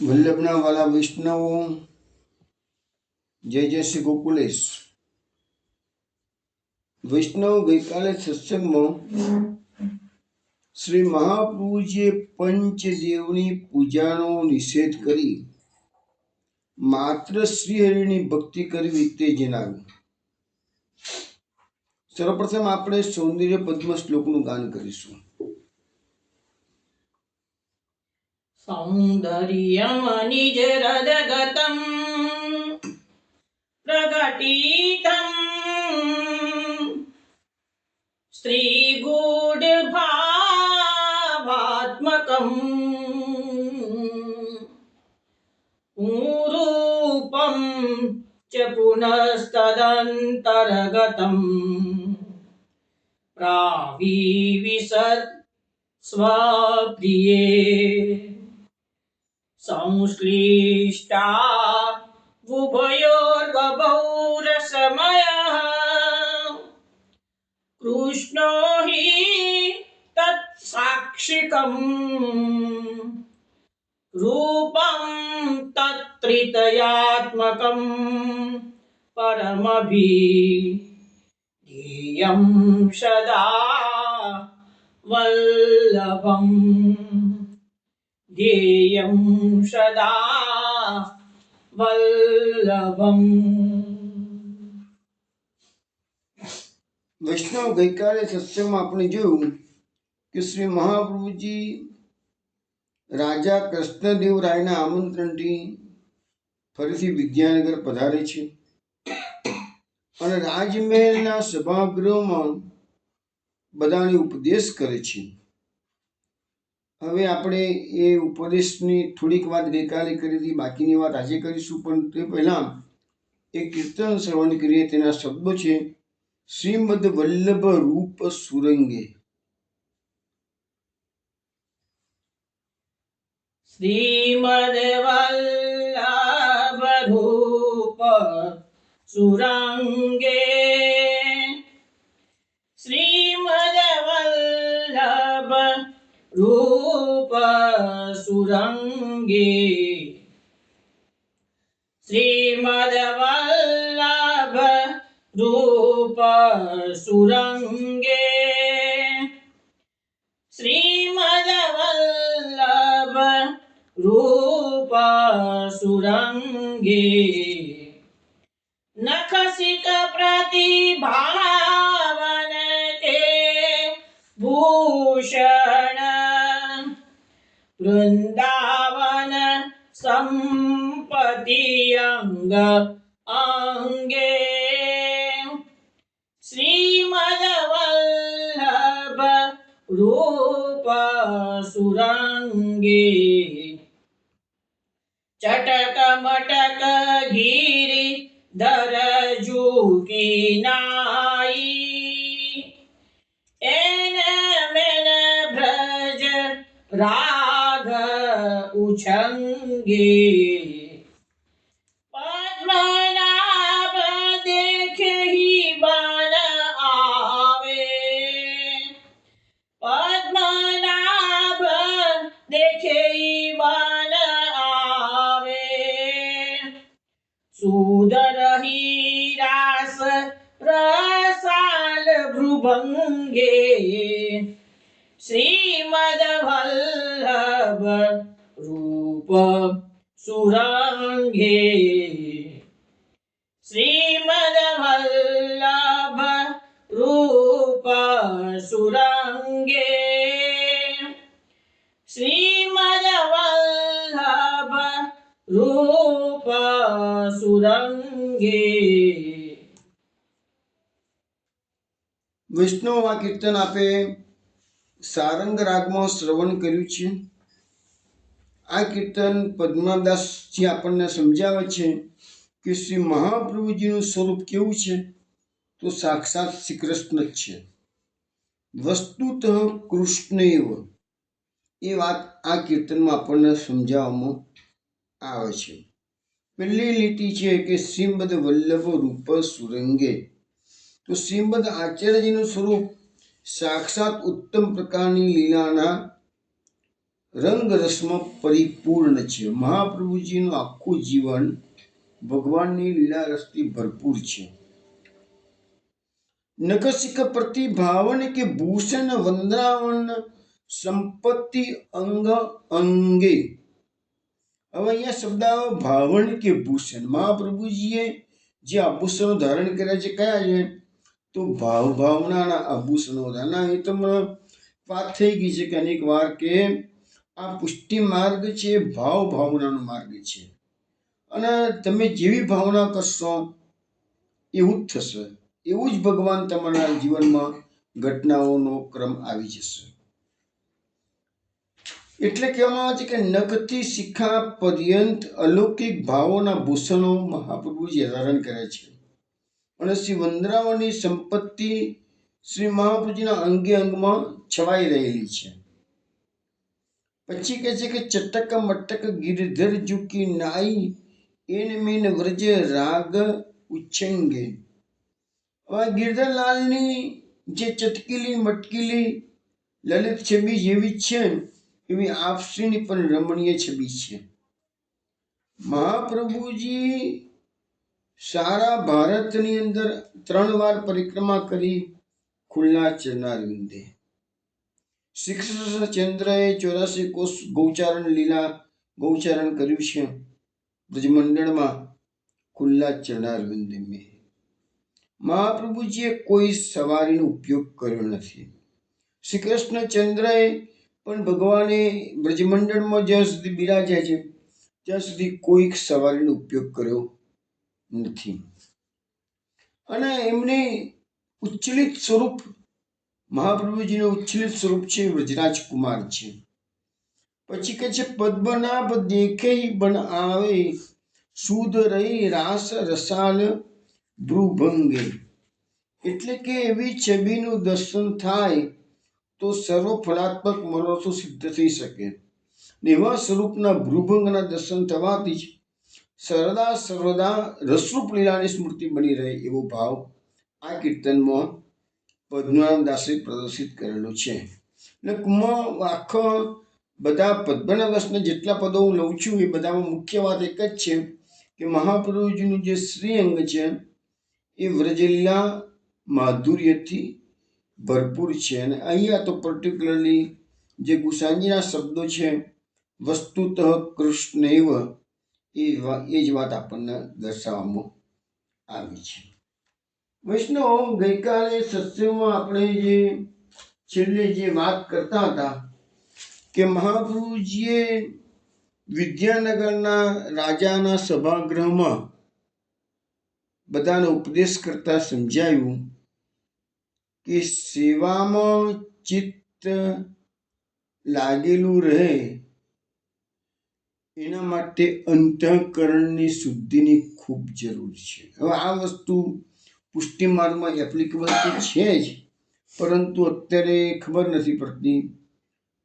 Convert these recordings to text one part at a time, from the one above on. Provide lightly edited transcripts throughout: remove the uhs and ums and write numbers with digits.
વલ્લભના વાલા વૈષ્ણવો, જય જય શ્રી ગોકુલેશ. વૈષ્ણવ ગઈકાલે સત્સંગમાં શ્રી મહાપ્રભુજીએ પંચદેવની પૂજાનો નિષેધ કરી માત્ર શ્રીહરિની ભક્તિ કરવી તે જણાવ્યું. સર્વપ્રથમ આપણે સૌંદર્ય પદ્મ શ્લોકનું ગાન કરીશું. સૌંદર્યમ નિજ હૃદગતમ પ્રગટીતમ સ્ત્રીગૂઢ ભાવાત્મકમ રૂપમ ચ પુનસ્તદંતર્ગતમ પ્રાવિવિશદ સ્વપ્રિયે સંશ્લિષ્ટા ઉભયોર્બભૌરસમયઃ કૃષ્ણો હિ તત્સાક્ષિકમ રૂપમ તત્ત્રિતયાત્મકમ પરમભીયં સદા વલ્લભમ ધ્યેયં સદા વલ્લભમ. વૈષ્ણવ ગઈકાલે સત્સંગમાં આપણે જોયું કે શ્રી મહાપ્રભુજી રાજા કૃષ્ણદેવરાયના આમંત્રણથી ફરીથી વિદ્યાનગર પધારે છે અને રાજમહેલના સભાગૃહમાં બધાને ઉપદેશ કરે છે. હવે આપણે એ ઉપદેશની થોડીક વાત ગઈકાલે કરી હતી, બાકીની વાત આજે કરીશું. પણ તે પહેલા એક કીર્તન શ્રવણ કરીએ. તેના શબ્દો છે શ્રીમદ વલ્લભ રૂપ સુરંગે. શ્રીમદ વલ્લભ રૂપ સુરંગે શ્રીમદ વલ્લભ રૂપ સુરંગે શ્રીમદ વલ્લભ રૂપ સુરંગે શ્રીમદ વલ્લભ રૂપ સુરંગે નખસિક પ્રતિભાવન તે ભૂષણ વૃંદાવન સંપત્તિ અંગ અંગે શ્રીમદ વલ્લભ રૂપ સુરંગે ચટક મટક ગિરી ધર ઝુકી નાઈ એન મેન ભ્રજ રાગ ઉછંગે પદ્મનાભ દેખી બન આવે પદ્મનાભ દેખી બન આવે સુદર રાસ રસાલ ભ્રુભંગે શ્રીમદ વલ્લભ રૂપ સુરંગે શ્રીમદ વલ્લભ રૂપ સુરંગે શ્રીમદ વલ્લભ રૂપ સુરંગે. વૈષ્ણવ આ કીર્તન આપે સારંગ રાગમાં શ્રવણ કર્યું છે. આ કીર્તન પદ્મદાસજી આપણને સમજાવે છે કે શ્રી મહાપ્રભુજીનું સ્વરૂપ કેવું છે, તો સાક્ષાત શ્રી કૃષ્ણ જ છે. વસ્તુતઃ કૃષ્ણ એવ, એ વાત આ કીર્તનમાં આપણને સમજાવવામાં આવે છે. પહેલી લીટી છે કે શ્રીમદ વલ્લભ રૂપ સુરંગે. તો શ્રીમદ આચાર્યજીનું સ્વરૂપ સાક્ષાત ઉત્તમ પ્રકારની લીલાના રંગ રસમાં પરિપૂર્ણ છે. મહાપ્રભુજીનું આખું જીવન ભગવાનની લીલા રસથી ભરપૂર છે. નખસિક પ્રતિભાવન કે ભૂષણ વંદ્રાવન સંપત્તિ અંગ અંગે. હવે અહીંયા શબ્દ આવ્યો ભાવન કે ભૂષણ. મહાપ્રભુજીએ જે આભૂષણો ધારણ કર્યા છે કયા છે? તો ભાવનાના આભૂષણો. એ તો વાત થઈ ગઈ છે કે અનેક વાર કે આ પુષ્ટિ માર્ગ છે ભાવનાનો માર્ગ છે, અને તમે જેવી ભાવના કરશો એવું જ થશે. એવું જ ભગવાન તમારા જીવનમાં ઘટનાઓનો ક્રમ આવી જશે. એટલે કહેવામાં આવે છે કે નખથી શિખા પર્યંત અલૌકિક ભાવોના ભૂષણો મહાપ્રભુજી ધારણ કરે છે, અને શ્રી વંદરાવની સંપત્તિ શ્રી મહાપ્રભુજીના અંગે અંગમાં છવાઈ રહેલી છે. પછી કહે છે કે ચટક મટક ગિરધર ઝુકી નાઈ એન મેન વ્રજ રાગ ઉચ્છંગે. હવે ગિરધરલાલની જે ચટકીલી મટકીલી લલિત છબી જેવી છે એવી આપશ્રીની પણ રમણીય છબી છે. મહાપ્રભુજી સારા ભારતની અંદર 3 વાર પરિક્રમા કરી ખુલ્લા ચરણારવિંદે. શ્રી કૃષ્ણચંદ્રએ 84 કોષ ગૌચારણ લીલા ગૌચારણ કર્યું છે બ્રજમંડળમાં ખુલ્લા ચરણારવિંદે મેં. મહાપ્રભુજીએ કોઈ સવારીનો ઉપયોગ કર્યો નથી. શ્રી કૃષ્ણચંદ્રએ પણ ભગવાને બ્રજમંડળમાં જ્યાં સુધી બિરાજ્યા છે ત્યાં સુધી કોઈ સવારીનો ઉપયોગ કર્યો નથી. અને એમને ઉચ્ચલિત સ્વરૂપ, મહાપ્રભુજીનું ઉચ્ચલિત સ્વરૂપ છે વ્રજરાજ કુમાર છે. પછી કહે છે પદ્મનાભ દેખે બન આવે સુદ રહી રાસ રસાલ ભ્રુભંગે. એટલે કે એવી છબીનું દર્શન થાય તો સર્વ ફલાત્મક મનોરથો સિદ્ધ થઈ શકે. એવા સ્વરૂપના ભ્રુભંગના દર્શન થવાથી જ સર્વદા રસરૂપ લીલાની સ્મૃતિ બની રહે એવો ભાવ આ કીર્તનમાં પદ્મનાભ દાસે પ્રદર્શિત કરેલો છે. એટલે આખો બધા પદ્મનાભ દાસના જેટલા પદો હું લઉં છું એ બધામાં મુખ્ય વાત એક જ છે કે મહાપ્રભુજીનું જે શ્રીઅંગ છે એ વ્રજલીલા માધુર્યથી ભરપૂર છે. અને અહીંયા તો પર્ટિક્યુલરલી જે ગુસાંજીના શબ્દો છે વસ્તુતઃ કૃષ્ણૈવ, એ જ વાત આપણને દર્શાવવામાં આવી છે. વૈષ્ણવ, ગઈકાલે સત્સંગમાં આપણે જે છેલ્લે જે વાત કરતા હતા કે મહાપ્રભુજીએ વિદ્યાનગરના રાજાના સભાગૃહમાં બધાને ઉપદેશ કરતા સમજાયું કે સેવામાં ચિત્ત લાગેલું રહે એના માટે અંતઃકરણની શુદ્ધિની ખૂબ જરૂર છે. હવે આ વસ્તુ પુષ્ટિ માર્ગમાં એપ્લિકેબલ તો છે જ, પરંતુ અત્યારે ખબર નથી પડતી,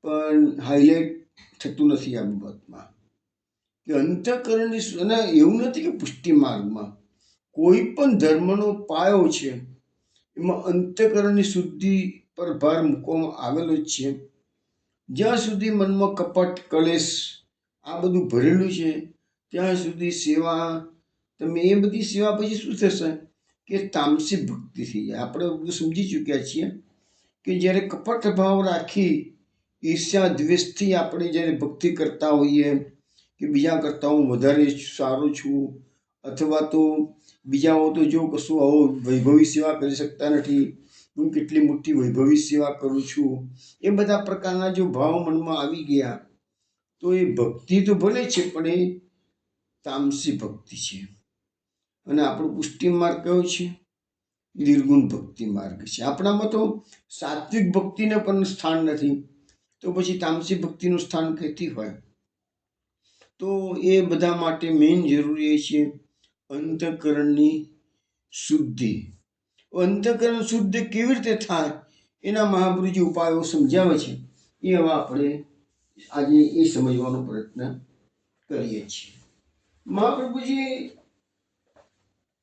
પણ હાઇલાઇટ થતું નથી આ બાબતમાં કે અંતઃકરણની. અને એવું નથી કે પુષ્ટિ માર્ગમાં કોઈ પણ ધર્મનો પાયો છે એમાં અંતઃકરણની શુદ્ધિ પર ભાર મૂકવામાં આવેલો જ છે. જ્યાં સુધી મનમાં કપટ કલેશ આ બધું ભરેલું છે ત્યાં સુધી સેવા, તમે એ બધી સેવા પછી શું થશે કે તામસી ભક્તિ થઈ જાય. આપણે બધું સમજી ચૂક્યા છીએ કે જ્યારે કપટ ભાવ રાખી ઈર્ષ્યા દ્વેષથી આપણે જ્યારે ભક્તિ કરતા હોઈએ કે બીજા કરતાં હું વધારે સારો છું, અથવા તો બીજાઓ તો જો કશું આવો વૈભવી સેવા કરી શકતા નથી, હું કેટલી મોટી વૈભવી સેવા કરું છું, એ બધા પ્રકારના જો ભાવ મનમાં આવી ગયા તો એ ભક્તિ તો ભલે છે પણ એ તામસી ભક્તિ છે. અને આપણો પુષ્ટિ માર્ગ કયો છે? નિર્ગુણ ભક્તિ માર્ગ છે. આપણામાં તો સાત્વિક ભક્તિને પણ સ્થાન નથી, તો પછી તામસી ભક્તિનું સ્થાન કઈથી હોય? તો એ બધા માટે મેઇન જરૂરી છે અંતઃકરણની શુદ્ધિ. અંતઃકરણ શુદ્ધ કેવી રીતે થાય એના મહાપ્રભુજી ઉપાયો સમજાવે છે. એ હવે આપણે આજે એ સમજવાનો પ્રયત્ન કરીએ છીએ. મહાપ્રભુજી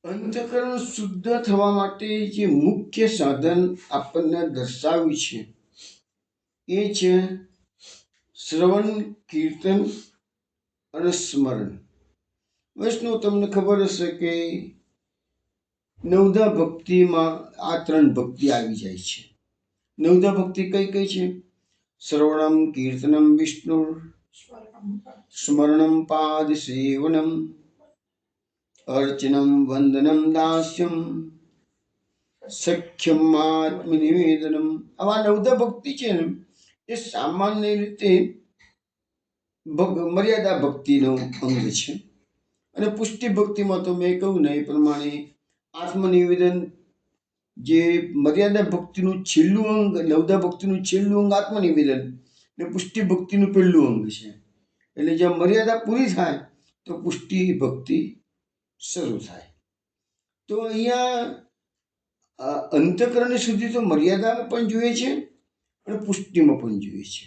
અંતઃકરણ શુદ્ધ થવા માટે જે મુખ્ય સાધન આપણને દર્શાવ્યું છે એ છે શ્રવણ, કીર્તન અને સ્મરણ. વૈષ્ણવ, તમને ખબર હશે કે નવધા ભક્તિમાં આ 3 ભક્તિ આવી જાય છે. નવધા ભક્તિ કઈ કઈ છે? શ્રવણમ કીર્તનમ વિષ્ણુ, સ્મરણમ પાદ સેવનમ, અર્ચનમ વંદનમ દાસ્યમ, સખ્યમ આત્મનિવેદનમ. આવા નવધા ભક્તિ છે ને, એ સામાન્ય રીતે મર્યાદા ભક્તિનો અંગ છે. અને પુષ્ટિ ભક્તિમાં તો મેં કહ્યું ને એ પ્રમાણે આત્મનિવેદન, જે મર્યાદા ભક્તિનું છેલ્લું અંગ, નવધા ભક્તિનું છેલ્લું અંગ આત્મનિવેદન ને પુષ્ટિ ભક્તિનું પહેલું અંગ છે. એટલે જ્યાં મર્યાદા પૂરી થાય તો પુષ્ટિ ભક્તિ શરૂ થાય. તો અહીંયા અંતઃકરણ સુધી તો મર્યાદામાં પણ જોઈએ છે અને પુષ્ટિમાં પણ જોઈએ છે.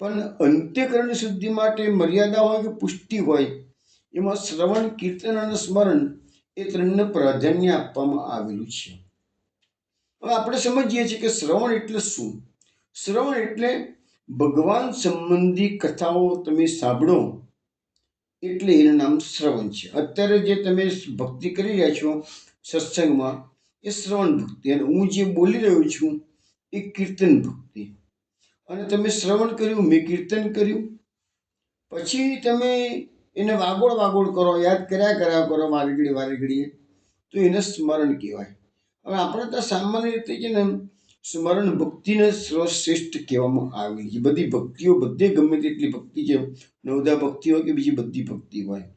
પણ અંત્યકરણ શુદ્ધિ માટે મર્યાદા હોય કે પુષ્ટિ હોય, એમાં શ્રવણ, કીર્તન અને સ્મરણ એ 3ને પ્રાધાન્ય આપવામાં આવેલું છે. હવે આપણે સમજીએ છીએ કે શ્રવણ એટલે શું? શ્રવણ એટલે ભગવાન સંબંધી કથાઓ તમે સાંભળો એટલે એનું નામ શ્રવણ છે. અત્યારે જે તમે ભક્તિ કરી રહ્યા છો સત્સંગમાં, એ શ્રવણ ભક્તિ. અને હું જે બોલી રહ્યો છું એ કીર્તન ભક્તિ. અને તમે શ્રવણ કર્યું, મેં કીર્તન કર્યું, પછી તમે એને વાગોળ કરો, યાદ કર્યા કરો વારે ઘડીએ, તો એને સ્મરણ કહેવાય. હવે આપણે તો સામાન્ય રીતે છે ને સ્મરણ ભક્તિને સર્વશ્રેષ્ઠ કહેવામાં આવેલી છે. બધી ભક્તિઓ, બધે ગમે તેટલી ભક્તિ છે, નવધા ભક્તિ હોય કે બીજી બધી ભક્તિ હોય,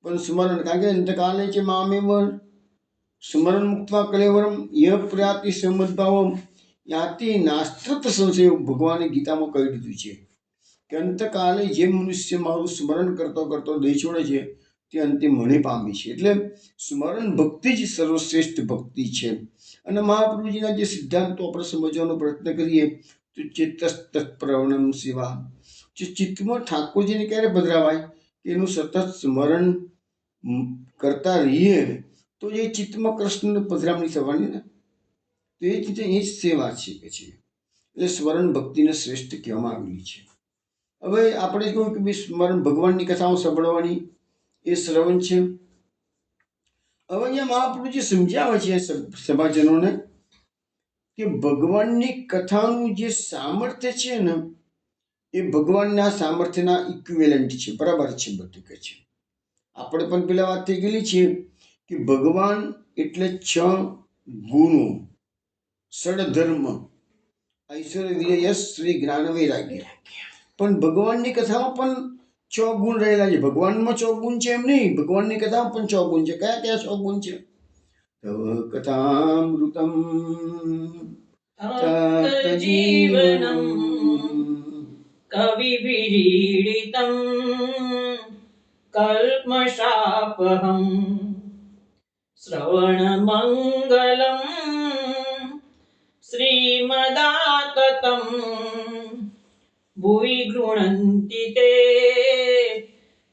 પણ સ્મરણ, કારણ કે અંતકાલે છે મામેવ સ્મરણ મુક્ત્વા કલેવરમ ય પ્રયાતિ સમદ્ભાવમ યાતિ નાસ્ત્રત સંશય. ભગવાને ગીતામાં કહી દીધું છે કે અંતકાલે જે મનુષ્ય મારું સ્મરણ કરતો દઈ છોડે છે તે અંતે મને પામી છે. એટલે સ્મરણ ભક્તિ જ સર્વશ્રેષ્ઠ ભક્તિ છે. અને મહાપ્રભુજીના જે સિદ્ધાંતો આપણે સમજવાનો પ્રયત્ન કરીએ તો ચિત્તસ્તત્પ્રવણમ સેવા, જે ચિત્તમાં ઠાકોરજીને ક્યારે પધરાવાય કે એનું સતત સ્મરણ કરતા રહીએ તો એ ચિત્તમાં કૃષ્ણની પધરામણી થવાની ને, તો એ જ સેવા છે કે છે. એટલે સ્મરણ ભક્તિને શ્રેષ્ઠ કહેવામાં આવેલી છે. હવે આપણે કહ્યું કે સ્મરણ, ભગવાનની કથાઓ સાંભળવાની, એ શ્રવણ છે. હવે અહીંયા મહાપ્રભુજી સમજાવે છે સભાજનોને કે ભગવાનની કથાનું જે સામર્થ્ય છે ને, એ ભગવાનના સામર્થ્યના ઇક્વિવેલન્ટ છે, બરાબર છે બધું કે છે. આપણે પણ પેલા વાત થઈ ગયેલી છે કે ભગવાન એટલે 6 ગુણો: સડધર્મ, ઐશ્વર્ય, વીર્ય, યશ, શ્રી, જ્ઞાન, વૈરાગ્ય. પણ ભગવાનની કથામાં પણ 6 ગુણ રહેલા છે. ભગવાનમાં 6 ગુણ છે એમ નહીં, ભગવાનની કથામાં પણ 6 ગુણ છે. કયા કયા 6 ગુણ છે? તવ કથામૃતમ તત્જીવનમ કવિવિરીડિતમ કલ્પશાપહમ શ્રવણમંગલમ શ્રીમદાતતમ ભુવિ ગૃણન્તિ તે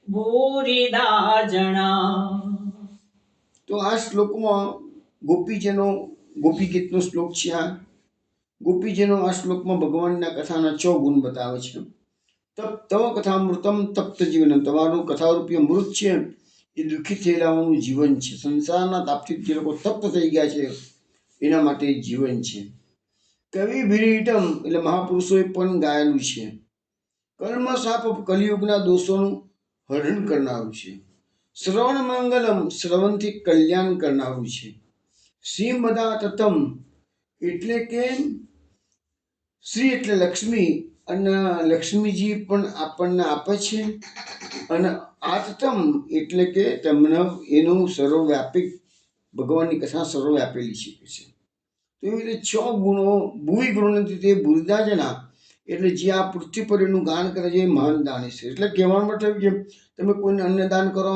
ભૂરિદા જણા. તો આ શ્લોકમાં ગોપીજનો, ગોપી ગીતનો શ્લોક છે. આ ગોપીજનો આ શ્લોકમાં ભગવાનના કથાના 6 ગુણ બતાવે છે. તવ કથામૃતમ તપ્ત જીવનમ, તમારું કથારૂપી અમૃત છે એ દુઃખી થયેલાઓનું જીવન છે. સંસારના તાપથી જે લોકો તપ્ત થઈ ગયા છે એના માટે જીવન છે. કવિ વિરીટમ એટલે મહાપુરુષોએ પણ ગાયેલું છે. કર્મશાપ, કલિયુગના દોષોનું હરણ કરનારું છે. શ્રવણ મંગલમ, શ્રવણથી કલ્યાણ કરનારું છે. શ્રીમદાતતમ એટલે કે શ્રી એટલે લક્ષ્મી, અને લક્ષ્મીજી પણ આપણને આપે છે. અને આતતમ એટલે કે તમને એનું સર્વવ્યાપી, ભગવાનની કથા સર્વવ્યાપેલી છે. તો એવી રીતે 6 ગુણો ભુવિ ગૃણન્તિ તે ભૂરિદા જના, એટલે જે આ પૃથ્વી પર એનું ગાન કરે છે એ મહાન દાની છે. એટલે કહેવાનો મતલબ કે તમે કોઈને અન્નદાન કરો,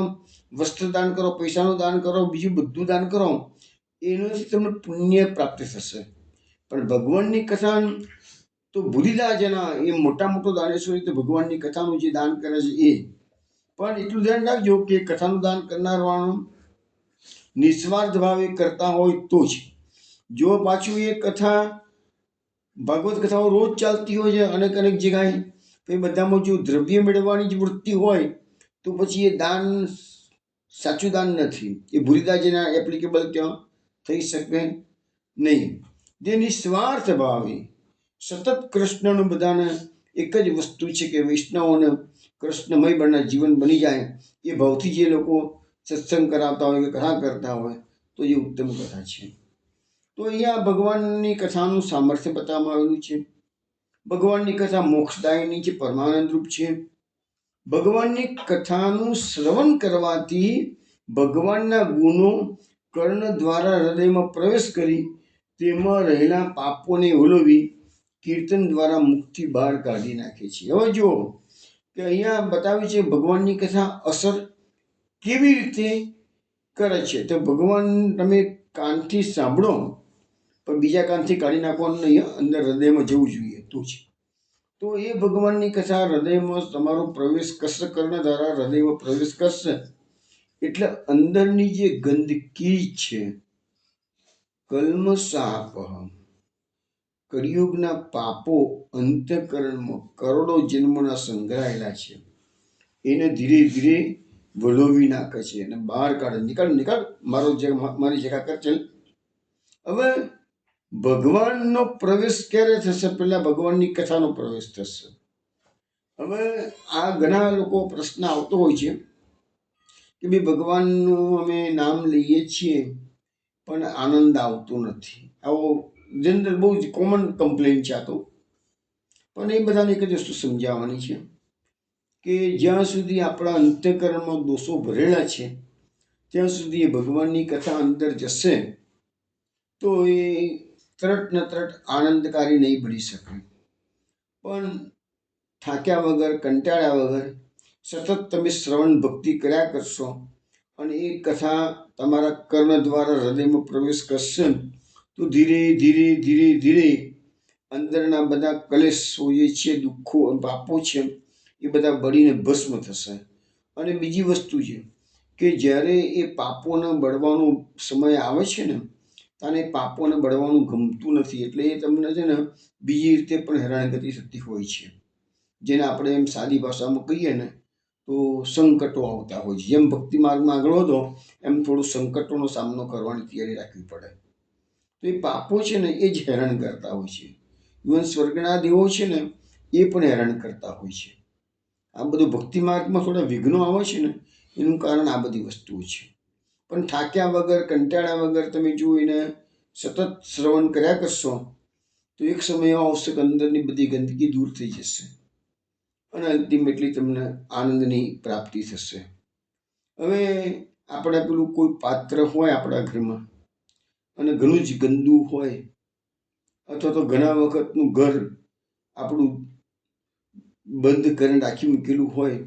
વસ્ત્ર દાન કરો, પૈસાનું દાન કરો, બીજું બધું દાન કરો, એનાથી તમને પુણ્ય પ્રાપ્ત થશે. પણ ભગવાનની કથા તો ભૂરિદા જના, એ મોટો દાનેશ્વર તો ભગવાનની કથાનું જે દાન કરે છે એ. પણ એટલું ધ્યાન રાખજો કે કથાનું દાન કરનારવાનું નિસ્વાર્થ ભાવે કરતા હોય તો જ. જો પાછું એ કથા, ભાગવત કથાઓ રોજ ચાલતી હોય છે અનેક જગ્યાએ, તો એ બધામાં જો દ્રવ્ય મેળવવાની જ વૃત્તિ હોય તો પછી એ દાન સાચું દાન નથી, એ ભૂરીદા જેના એપ્લિકેબલ ત્યાં થઈ શકે નહીં. જે નિસ્વાર્થ ભાવે સતત કૃષ્ણનું બધાને એક જ વસ્તુ છે કે વૈષ્ણવોને કૃષ્ણમય બળના જીવન બની જાય, એ ભાવથી જે લોકો સત્સંગ કરાવતા હોય કે કથા કરતા હોય તો એ ઉત્તમ કથા છે. તો અહીંયા ભગવાનની કથાનું સામર્થ્ય બતાવવામાં આવેલું છે. ભગવાનની કથા મોક્ષદાયની છે, પરમાનંદ રૂપ છે. ભગવાનની કથાનું શ્રવણ કરવાથી ભગવાનના ગુણો કર્ણ દ્વારા હૃદયમાં પ્રવેશ કરી તેમાં રહેલા પાપોને ઓલવી કીર્તન દ્વારા મુક્તિ બહાર કાઢી નાખે છે. હવે જુઓ કે અહીંયા બતાવ્યું છે ભગવાનની કથા અસર કેવી રીતે કરે છે. તો ભગવાન તમે કાનથી સાંભળો પણ બીજા કાનથી કાઢી નાખવાનું નહીં, અંદર હૃદયમાં જવું જોઈએ તો છે. તો એ ભગવાનની કથા હૃદયમાં તમારો પ્રવેશ કરશે, કર્ણ દ્વારા હૃદયમાં પ્રવેશ કરશે એટલે અંદરની જે ગંદકી છે, કલ્મષાપહ, કળિયુગના પાપો અંતઃકરણમાં કરોડો જન્મોના સંગ્રહાયેલા છે, એને ધીરે ધીરે વલોવી નાખે છે અને બહાર કાઢે. નિકાળ મારી જગા કર ચલ. હવે ભગવાનનો પ્રવેશ ક્યારે થશે? પહેલા ભગવાનની કથાનો પ્રવેશ થશે. હવે આ ઘણા લોકો પ્રશ્ન આવતો હોય છે કે ભાઈ ભગવાનનું અમે નામ લઈએ છીએ પણ આનંદ આવતો નથી. આવો જનરલ બહુ જ કોમન કમ્પ્લેન છે આ તો. પણ એ બધાને એક જ વસ્તુ સમજાવવાની છે કે જ્યાં સુધી આપણા અંતઃકરણમાં દોષો ભરેલા છે ત્યાં સુધી એ ભગવાનની કથા અંદર જશે તો એ તરત ને તરત આનંદકારી નહીં બની શકે. પણ થાક્યા વગર, કંટાળ્યા વગર સતત તમે શ્રવણ ભક્તિ કર્યા કરશો અને એ કથા તમારા કર્ણ દ્વારા હૃદયમાં પ્રવેશ કરશે તો ધીરે ધીરે ધીરે ધીરે અંદરના બધા કલેશો જે છે, દુઃખો પાપો છે, એ બધા બળીને ભસ્મ થશે. અને બીજી વસ્તુ છે કે જ્યારે એ પાપોને બળવાનો સમય આવે છે ને ત્યારે પાપોને બળવાનું ગમતું નથી, એટલે એ તમને છે ને બીજી રીતે પણ હેરાનગતિ થતી હોય છે, જેને આપણે એમ સાદી ભાષામાં કહીએ ને તો સંકટો આવતા હોય છે. જેમ ભક્તિ માર્ગમાં આગળ વધો એમ થોડું સંકટોનો સામનો કરવાની તૈયારી રાખવી પડે. તો એ પાપો છે ને એ જ હેરાન કરતા હોય છે. ઇવન સ્વર્ગના દેવો છે ને એ પણ હેરાન કરતા હોય છે. આ બધું ભક્તિ માર્ગમાં થોડા વિઘ્નો આવે છે ને એનું કારણ આ બધી વસ્તુઓ છે. પણ થાક્યા વગર, કંટાળ્યા વગર તમે જો એને સતત શ્રવણ કર્યા કરશો તો એક સમય એવો આવશે કે અંદરની બધી ગંદકી દૂર થઈ જશે અને અલ્ટિમેટલી તમને આનંદની પ્રાપ્તિ થશે. હવે આપણે પેલું કોઈ પાત્ર હોય આપણા ઘરમાં અને ઘણું જ ગંદુ હોય અથવા તો ઘણા વખતનું ઘર આપણું બંધ કરીને રાખી મૂકેલું હોય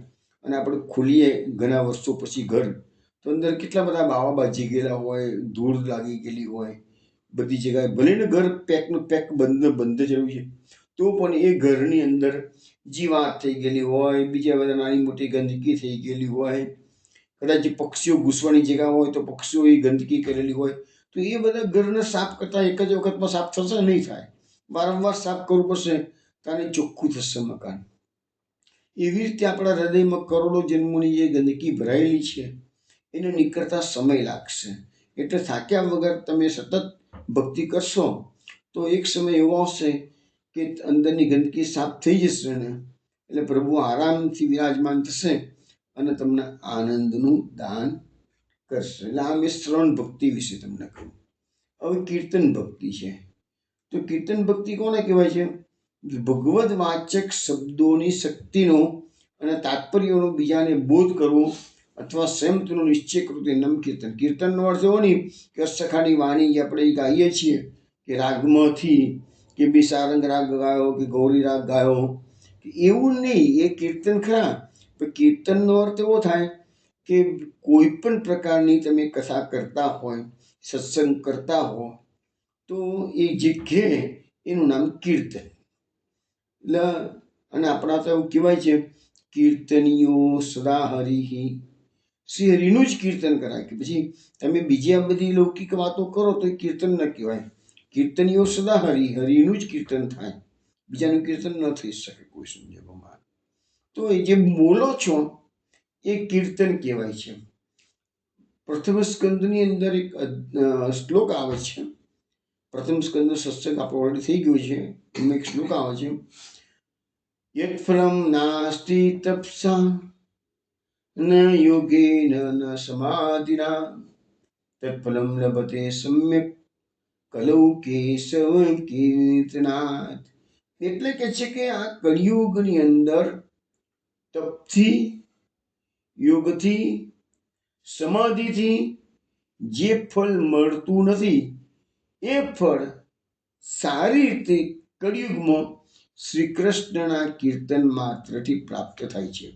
અને આપણે ખોલીએ ઘણા વર્ષો પછી ઘર, તો અંદર કેટલા બધા બાવા બાજી ગયેલા હોય, ધૂળ લાગી ગયેલી હોય બધી જગ્યાએ. ભલે ને ઘર પેકનું પેક બંધ જ રહ્યું છે તો પણ એ ઘરની અંદર જીવાત થઈ ગયેલી હોય, બીજા બધા નાની મોટી ગંદકી થઈ ગયેલી હોય, કદાચ પક્ષીઓ ઘૂસવાની જગ્યા હોય તો પક્ષીઓએ ગંદકી કરેલી હોય, તો એ બધા ઘરને સાફ કરતાં એક જ વખતમાં સાફ થશે નહીં થાય, વારંવાર સાફ કરવું પડશે ત્યારે ચોખ્ખું થશે મકાન. એવી રીતે આપણા હૃદયમાં કરોડો જન્મોની જે ગંદકી ભરાયેલી છે એને નીકળતા સમય લાગશે. એટલે થાક્યા વગર તમે સતત ભક્તિ કરશો તો એક સમય એવો આવશે કે અંદરની ગંદકી સાફ થઈ જશે ને એટલે પ્રભુ આરામથી વિરાજમાન થશે અને તમને આનંદનું દાન કરશે. એટલે આ મેં શ્રવણ ભક્તિ વિશે તમને કહ્યું. હવે કીર્તન ભક્તિ છે. તો કીર્તન ભક્તિ કોને કહેવાય છે? ભગવદ વાચક શબ્દોની શક્તિનો અને તાત્પર્યનો બીજાને બોધ કરવો અથવા સ્વયં તેનો નિશ્ચય કરવો તે નામ કીર્તન. કીર્તનનો અર્થ એવો નહીં કે સખાની વાણી જે આપણે ગાઈએ છીએ કે રાગમાંથી કે બી સારંગ રાગ ગાયો કે ગૌરી રાગ ગાયો, એવું નહીં. એ કીર્તન ખરા પણ કીર્તનનો અર્થ એવો થાય કે કોઈ પણ પ્રકારની તમે કથા કરતા હોય, સત્સંગ કરતા હો તો એ જે કહે એનું નામ કીર્તન. એટલે અને આપણા તો એવું કહેવાય છે કીર્તનીયો સદા હરિ, શ્રી હરિનું જ કીર્તન કરાય. કે પછી તમે બીજી આ બધી લૌકિક વાતો કરો તો એ કીર્તન ન કહેવાય. કીર્તનીયો સદા હરિ, હરિનું જ કીર્તન થાય, બીજાનું કીર્તન ન થઈ શકે કોઈ સંજોગોમાં. તો એ જે બોલો છો એ કીર્તન કહેવાય છે. પ્રથમ સ્કંદની અંદર એક શ્લોક આવે છે. પ્રથમ સ્કંદ સત્સંગ આપણો ઓલરેડી થઈ ગયો છે. એમાં એક શ્લોક આવે છે, યત ફલમ નાસ્તિ તપસા ન યોગેન ન સમાધિના તત્ફલમ લભતે સમ્યક કલૌ કેશવ કીર્તનાથ. એટલે કે છે કે આ કળિયુગની અંદર તપથી, યોગથી, સમાધિથી જે ફળ મળતું નથી એ ફળ સારી રીતે કળિયુગમાં શ્રી કૃષ્ણના કીર્તન માત્રથી પ્રાપ્ત થાય છે.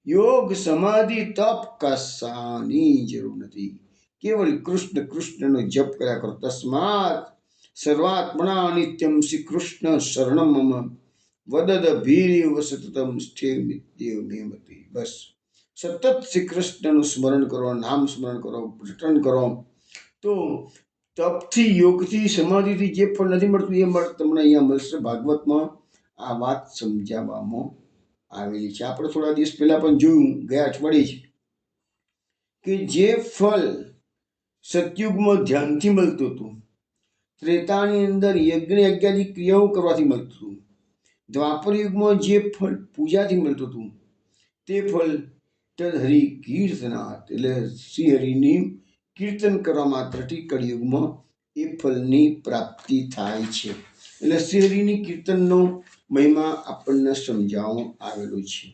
યોગ, સમાધિ, તપ કશાની જરૂર નથી. કેવલ કૃષ્ણ કૃષ્ણનો જપ કર્યા કરો. તસ્માત સર્વાત્મના નિત્યમ શ્રી કૃષ્ણ શરણમ મમ વદદ ભીરેવ સતતમ સ્થેમિત્યેવ મેમતિ. બસ સતત શ્રી કૃષ્ણનું સ્મરણ કરો, નામ સ્મરણ કરો, પઠન કરો. તો તપથી, યોગથી, સમાધિથી જે ફળ નથી મળતું એ ફળ તમને અહીંયા મળશે. ભાગવતમાં આ વાત સમજાવવામાં આવેલી છે. આપણે થોડા દિવસ પહેલા પણ જોયું, ગયા અઠવાડિયે જ, કે જે ફળ સતયુગમાં ધ્યાનથી મળતું હતું, ત્રેતાની અંદર યજ્ઞ યજ્ઞાદિ ક્રિયાઓ કરવાથી મળતું હતું, દ્વાપર યુગમાં જે ફળ પૂજાથી મળતું હતું તે ફળ તદહરિ કીર્તનાથ, એટલે શ્રી હરિની કીર્તન કરવા માત્રથી કળિયુગમાં એ ફળની પ્રાપ્તિ થાય છે. એટલે શ્રી હરિની કીર્તનનો મહિમા આપણને સમજાવવામાં આવેલો છે.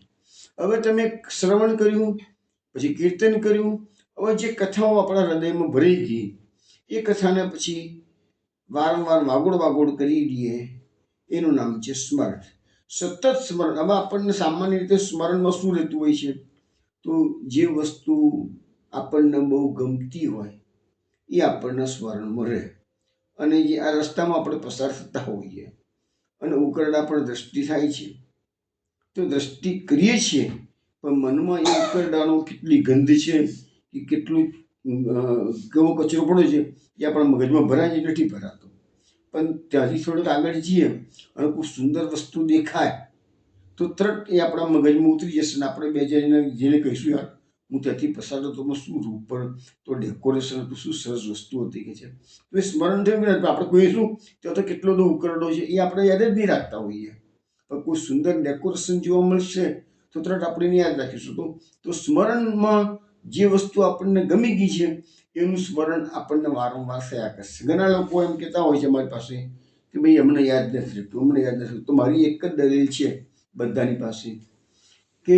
હવે તમે શ્રવણ કર્યું, પછી કીર્તન કર્યું, હવે જે કથાઓ આપણા હૃદયમાં ભરાઈ ગઈ એ કથાને પછી વારંવાર વાગોળ કરી દઈએ, એનું નામ છે સ્મરણ. સતત સ્મરણ. હવે આપણને સામાન્ય રીતે સ્મરણમાં શું રહેતું હોય છે? તો જે વસ્તુ આપણને બહુ ગમતી હોય એ આપણને સ્મરણમાં રહે. અને જે આ રસ્તામાં આપણે પસાર થતા હોઈએ અને ઉકરડા પર દ્રષ્ટિ થાય છે, તો દ્રષ્ટિ કરીએ છીએ પણ મનમાં એ ઉકરડાનો કેટલી ગંધ છે કે કેટલું કેવો કચરો પડ્યો છે એ આપણા મગજમાં ભરાય નથી ભરાતો. પણ ત્યાંથી થોડુંક આગળ જઈએ અને કોઈ સુંદર વસ્તુ દેખાય તો તરત એ આપણા મગજમાં ઉતરી જશે ને આપણે બે જેને કહીશું, યાર હું ત્યાંથી પસાર થતો, શું રૂપ પર તો ડેકોરેશન હતું, શું સરસ વસ્તુ હતી કે છે. તો એ સ્મરણ થયું કે આપણે કહીશું ત્યાં તો કેટલો બધો ઉકરડો છે એ આપણે યાદ જ નહીં રાખતા હોઈએ. પણ કોઈ સુંદર ડેકોરેશન જોવા મળશે તો તરત આપણે એને યાદ રાખીશું. તો સ્મરણમાં જે વસ્તુ આપણને ગમી ગઈ છે એનું સ્મરણ આપણને વારંવાર થયા કરશે. ઘણા લોકો એમ કહેતા હોય છે અમારી પાસે કે ભાઈ અમને યાદ નથી રહેતું, અમને યાદ નથી રહેતું. તો મારી એક જ દલીલ છે બધાની પાસે કે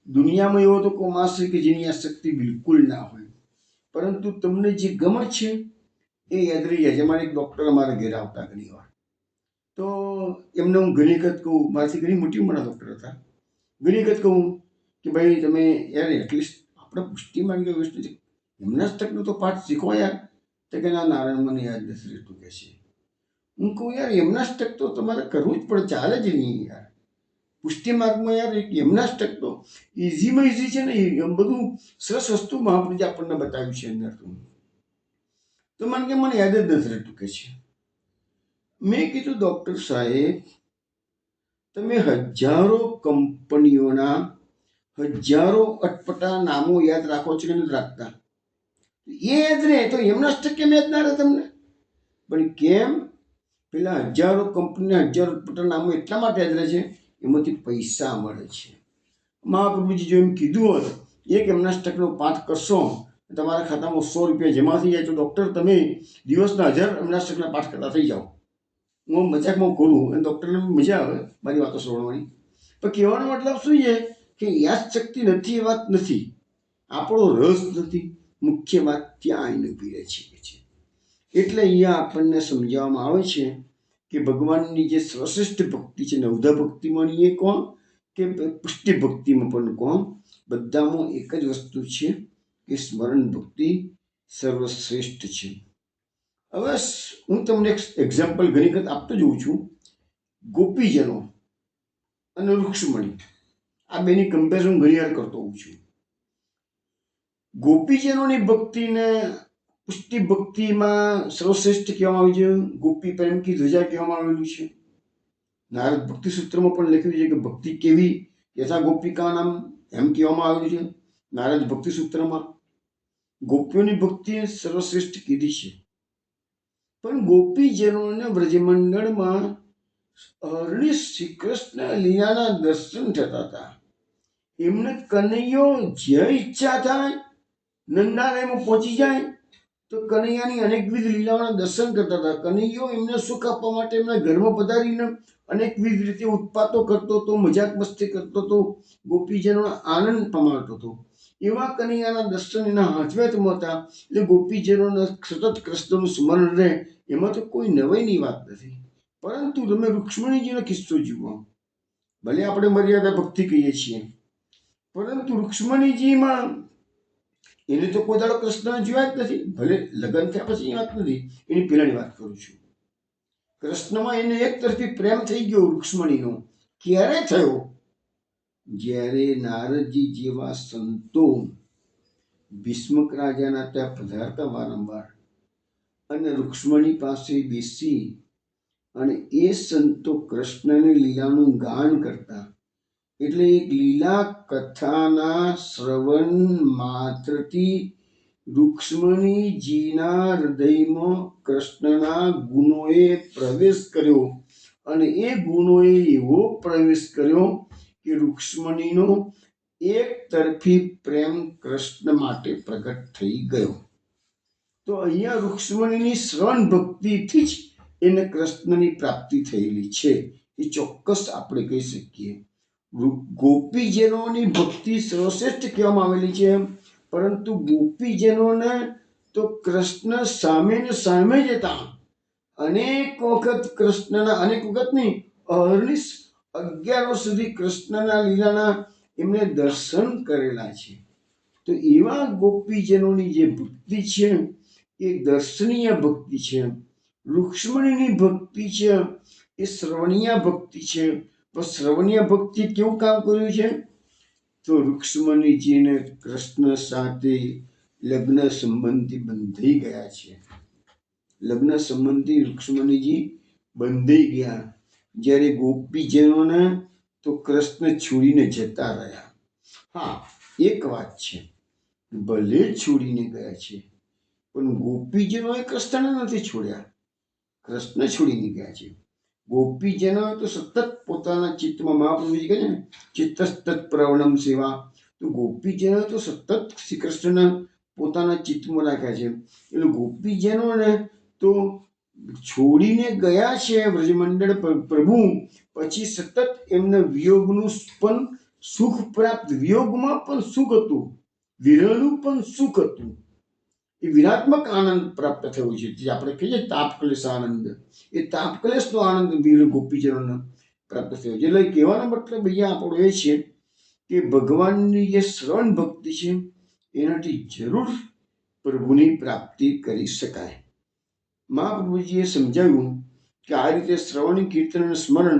દુનિયામાં એવો તો કોઈ માણસ છે કે જેની આ શક્તિ બિલકુલ ના હોય, પરંતુ તમને જે ગમે છે એ યાદ રહી જાય છે. અમારે એક ડૉક્ટર અમારા ઘેર આવતા ઘણી વાર, તો એમને હું ઘણી વખત કહું, મારાથી ઘણી મોટી ઉંમરના ડૉક્ટર હતા, ઘણી વખત કહું કે ભાઈ તમે યાર એટલીસ્ટ આપણે પુષ્ટિ માંગીએ વસ્તુ છે, એમના તકનો તો પાઠ શીખો યાર. તો કે ના નારાયણ મને યાદ નથી રહેતું કે છે. હું કહું યાર એમનાસ્ટક તો તમારે કરવું જ પડે, ચાલે જ નહીં યાર. પુષ્ટિ માર્ગમાં યાર એક એમનાસ્ટક તો ઇઝીમાં ઇઝી છે ને, એ બધું સરસ વસ્તુ મહાપ્રભુજી આપણને બતાવ્યું છે અંદર. તો મને કે મને યાદ જ નથી રહેતું કે છે. મેં કીધું ડૉક્ટર સાહેબ તમે હજારો કંપનીઓના હજારો અટપટા નામો યાદ રાખો છો કે નથી રાખતા? એ યાદ રહે તો એમનાસ્ટક કેમ યાદ ના રહે તમને? પણ કેમ? પેલા હજારો કંપનીના હજારો અટપટા નામો એટલા માટે યાદ રહે છે, એમાંથી પૈસા મળે છે. મહાપ્રભુજી જો એમ કીધું હોત એક એમનાસ્ટકનો પાઠ કરશો તમારા ખાતામાં 100 રૂપિયા જમા થઈ જાય તો ડૉક્ટર તમે દિવસના 1000 એમનાસ્ટકના પાઠ કરતા થઈ જાઓ. હું મજાકમાં કરું અને ડૉક્ટરને મજા આવે મારી વાતો સાંભળવાની. પણ કહેવાનો મતલબ શું છે કે યાદશક્તિ નથી એ વાત નથી, આપણો રસ નથી, મુખ્ય વાત ત્યાં આવીને ઊભી રહે છે. એટલે અહીંયા આપણને સમજાવવામાં આવે છે કે ભગવાનની જે સર્વશ્રેષ્ઠ ભક્તિ છે, નવધા ભક્તિમાં એ કોણ કે પુષ્ટિ ભક્તિમાં પણ કોણ, બધામાં એક જ વસ્તુ છે કે સ્મરણ ભક્તિ સર્વશ્રેષ્ઠ છે. હવે હું તમને એક એક્ઝામ્પલ ઘણી વખત આપતો જોઉં છું. ગોપીજનો અને રૂક્ષ્મણી આ બેની કમ્પેરિઝન ઘણી વાર કરતો હોઉં છું. ગોપીજનોની ભક્તિને પુષ્ટિ ભક્તિમાં સર્વશ્રેષ્ઠ કહેવામાં આવ્યું છે, ગોપી પ્રેમ કી ધ્વજા કહેવામાં આવેલું છે. નારદ ભક્તિ સૂત્રમાં પણ લખ્યું છે કે ભક્તિ કેવી યથા ગોપિકા નામ એમ કહેવામાં આવ્યું છે નારદ ભક્તિ સૂત્રમાં. ગોપીઓની ભક્તિ સર્વશ્રેષ્ઠ કીધી છે, પણ ગોપીજનોને વ્રજમંડળમાં હરણી શ્રી કૃષ્ણ લીલાના દર્શન થતા હતા. એમને કનૈયો જે ઈચ્છા થાય નંદાલયમાં પહોંચી જાય તો કનૈયાની અનેકવિધ લીલાઓના દર્શન કરતા હતા. કનૈયો એમને સુખ આપવા માટે એમના ઘરમાં પધારીને અનેકવિધ રીતે ઉત્પાતો કરતો હતો, મજાક મસ્તી કરતો હતો, ગોપીજનોનો આનંદ પમાડતો હતો. એવા કનૈયાના દર્શન એના હાથવેતમાં હતા. એટલે ગોપીજનોને સતત કૃષ્ણનું સ્મરણ રહે એમાં તો કોઈ નવાઈની વાત નથી. પરંતુ તમે રૂક્ષ્મણીજીનો કિસ્સો જુઓ. ભલે આપણે મર્યાદા ભક્તિ કહીએ છીએ, પરંતુ રૂક્ષ્મણીજીમાં એને તો કોઈ દાડો કૃષ્ણ જોયા જ નથી. ભલે લગ્ન થયા પછી વાત નથી, એની પહેલાની વાત કરું છું. કૃષ્ણમાં એને એક તરફી પ્રેમ થઈ ગયો રૂક્ષ્મણીનો. ક્યારે થયો? જ્યારે નારદજી જેવા સંતો ભીષ્મક રાજાના ત્યાં પધારતા વારંવાર અને રૂક્ષ્મણી પાસે બેસી અને એ સંતો કૃષ્ણની લીલાનું ગાન કરતા. એટલે એક લીલા કથાના શ્રવણ માત્રથી રૂક્ષ્મણીજીના હૃદયમાં કૃષ્ણના ગુણોએ પ્રવેશ કર્યો અને એ ગુણોએ એવો પ્રવેશ કર્યો કે રૂક્ષ્મણીનો એક તરફી પ્રેમ કૃષ્ણ માટે પ્રગટ થઈ ગયો. તો અહીંયા રૂક્ષ્મણીની શ્રવણ ભક્તિથી જ એને કૃષ્ણની પ્રાપ્તિ થયેલી છે, એ ચોક્કસ આપણે કહી શકીએ. ગોપીજનોની ભક્તિ સર્વશ્રેષ્ઠ કહેવામાં આવેલી છે, પરંતુ ગોપીજનોને તો કૃષ્ણ સામે ને સામે જ હતા. અનેક વખત કૃષ્ણના, અનેક વખત નહીં, અહર્નિશ 11 વર્ષ સુધી કૃષ્ણના લીલાના એમને દર્શન કરેલા છે. તો એવા ગોપીજનોની જે ભક્તિ છે એ દર્શનીય ભક્તિ છે. રૂક્ષ્મણીની ભક્તિ છે એ શ્રવણીય ભક્તિ છે. પણ શ્રવણીય ભક્તિ કેવું કામ કર્યું છે? તો રૂક્ષ્મણીજીને કૃષ્ણ સાથે લગ્ન સંબંધી બંધાઈ ગયા છે. લગ્ન સંબંધી રૂક્ષ્મણીજી બંધાઈ ગયા. જ્યારે ગોપીજનોને તો કૃષ્ણ છોડીને જતા રહ્યા. હા, એક વાત છે, ભલે છોડીને ગયા છે, પણ ગોપીજનોએ કૃષ્ણને નથી છોડ્યા, કૃષ્ણ છોડીને ગયા છે. ગોપીજનો તો સતત પોતાના ચિત્તમાં, મહાપ્રભુજી કહે છે ને, ચિત્તસ્તત પ્રવણમ સેવા. તો ગોપીજનો તો સતત શ્રી કૃષ્ણના પોતાના ચિત્તમાં રાખ્યા છે. એટલે ગોપીજનોને તો છોડીને ગયા છે વ્રજમંડળ પ્રભુ, પછી સતત એમને વિયોગનું પણ સુખ પ્રાપ્ત, વિયોગમાં પણ સુખ હતું, વિરહનું પણ સુખ હતું. એ વિરાત્મક આનંદ પ્રાપ્ત થયો છે, જે આપણે કહીએ તાપક્લેશ આનંદ. એ તાપક્લેશનો આનંદ વીર ગોપીજનોને પ્રાપ્ત થયો છે. એટલે કહેવાનો મતલબ અહીંયા આપણો એ છે કે ભગવાનની જે શ્રવણ ભક્તિ છે એનાથી જરૂર પ્રભુની પ્રાપ્તિ કરી શકાય. મહાપ્રભુજીએ સમજાવ્યું કે આ રીતે શ્રવણ, કીર્તન અને સ્મરણ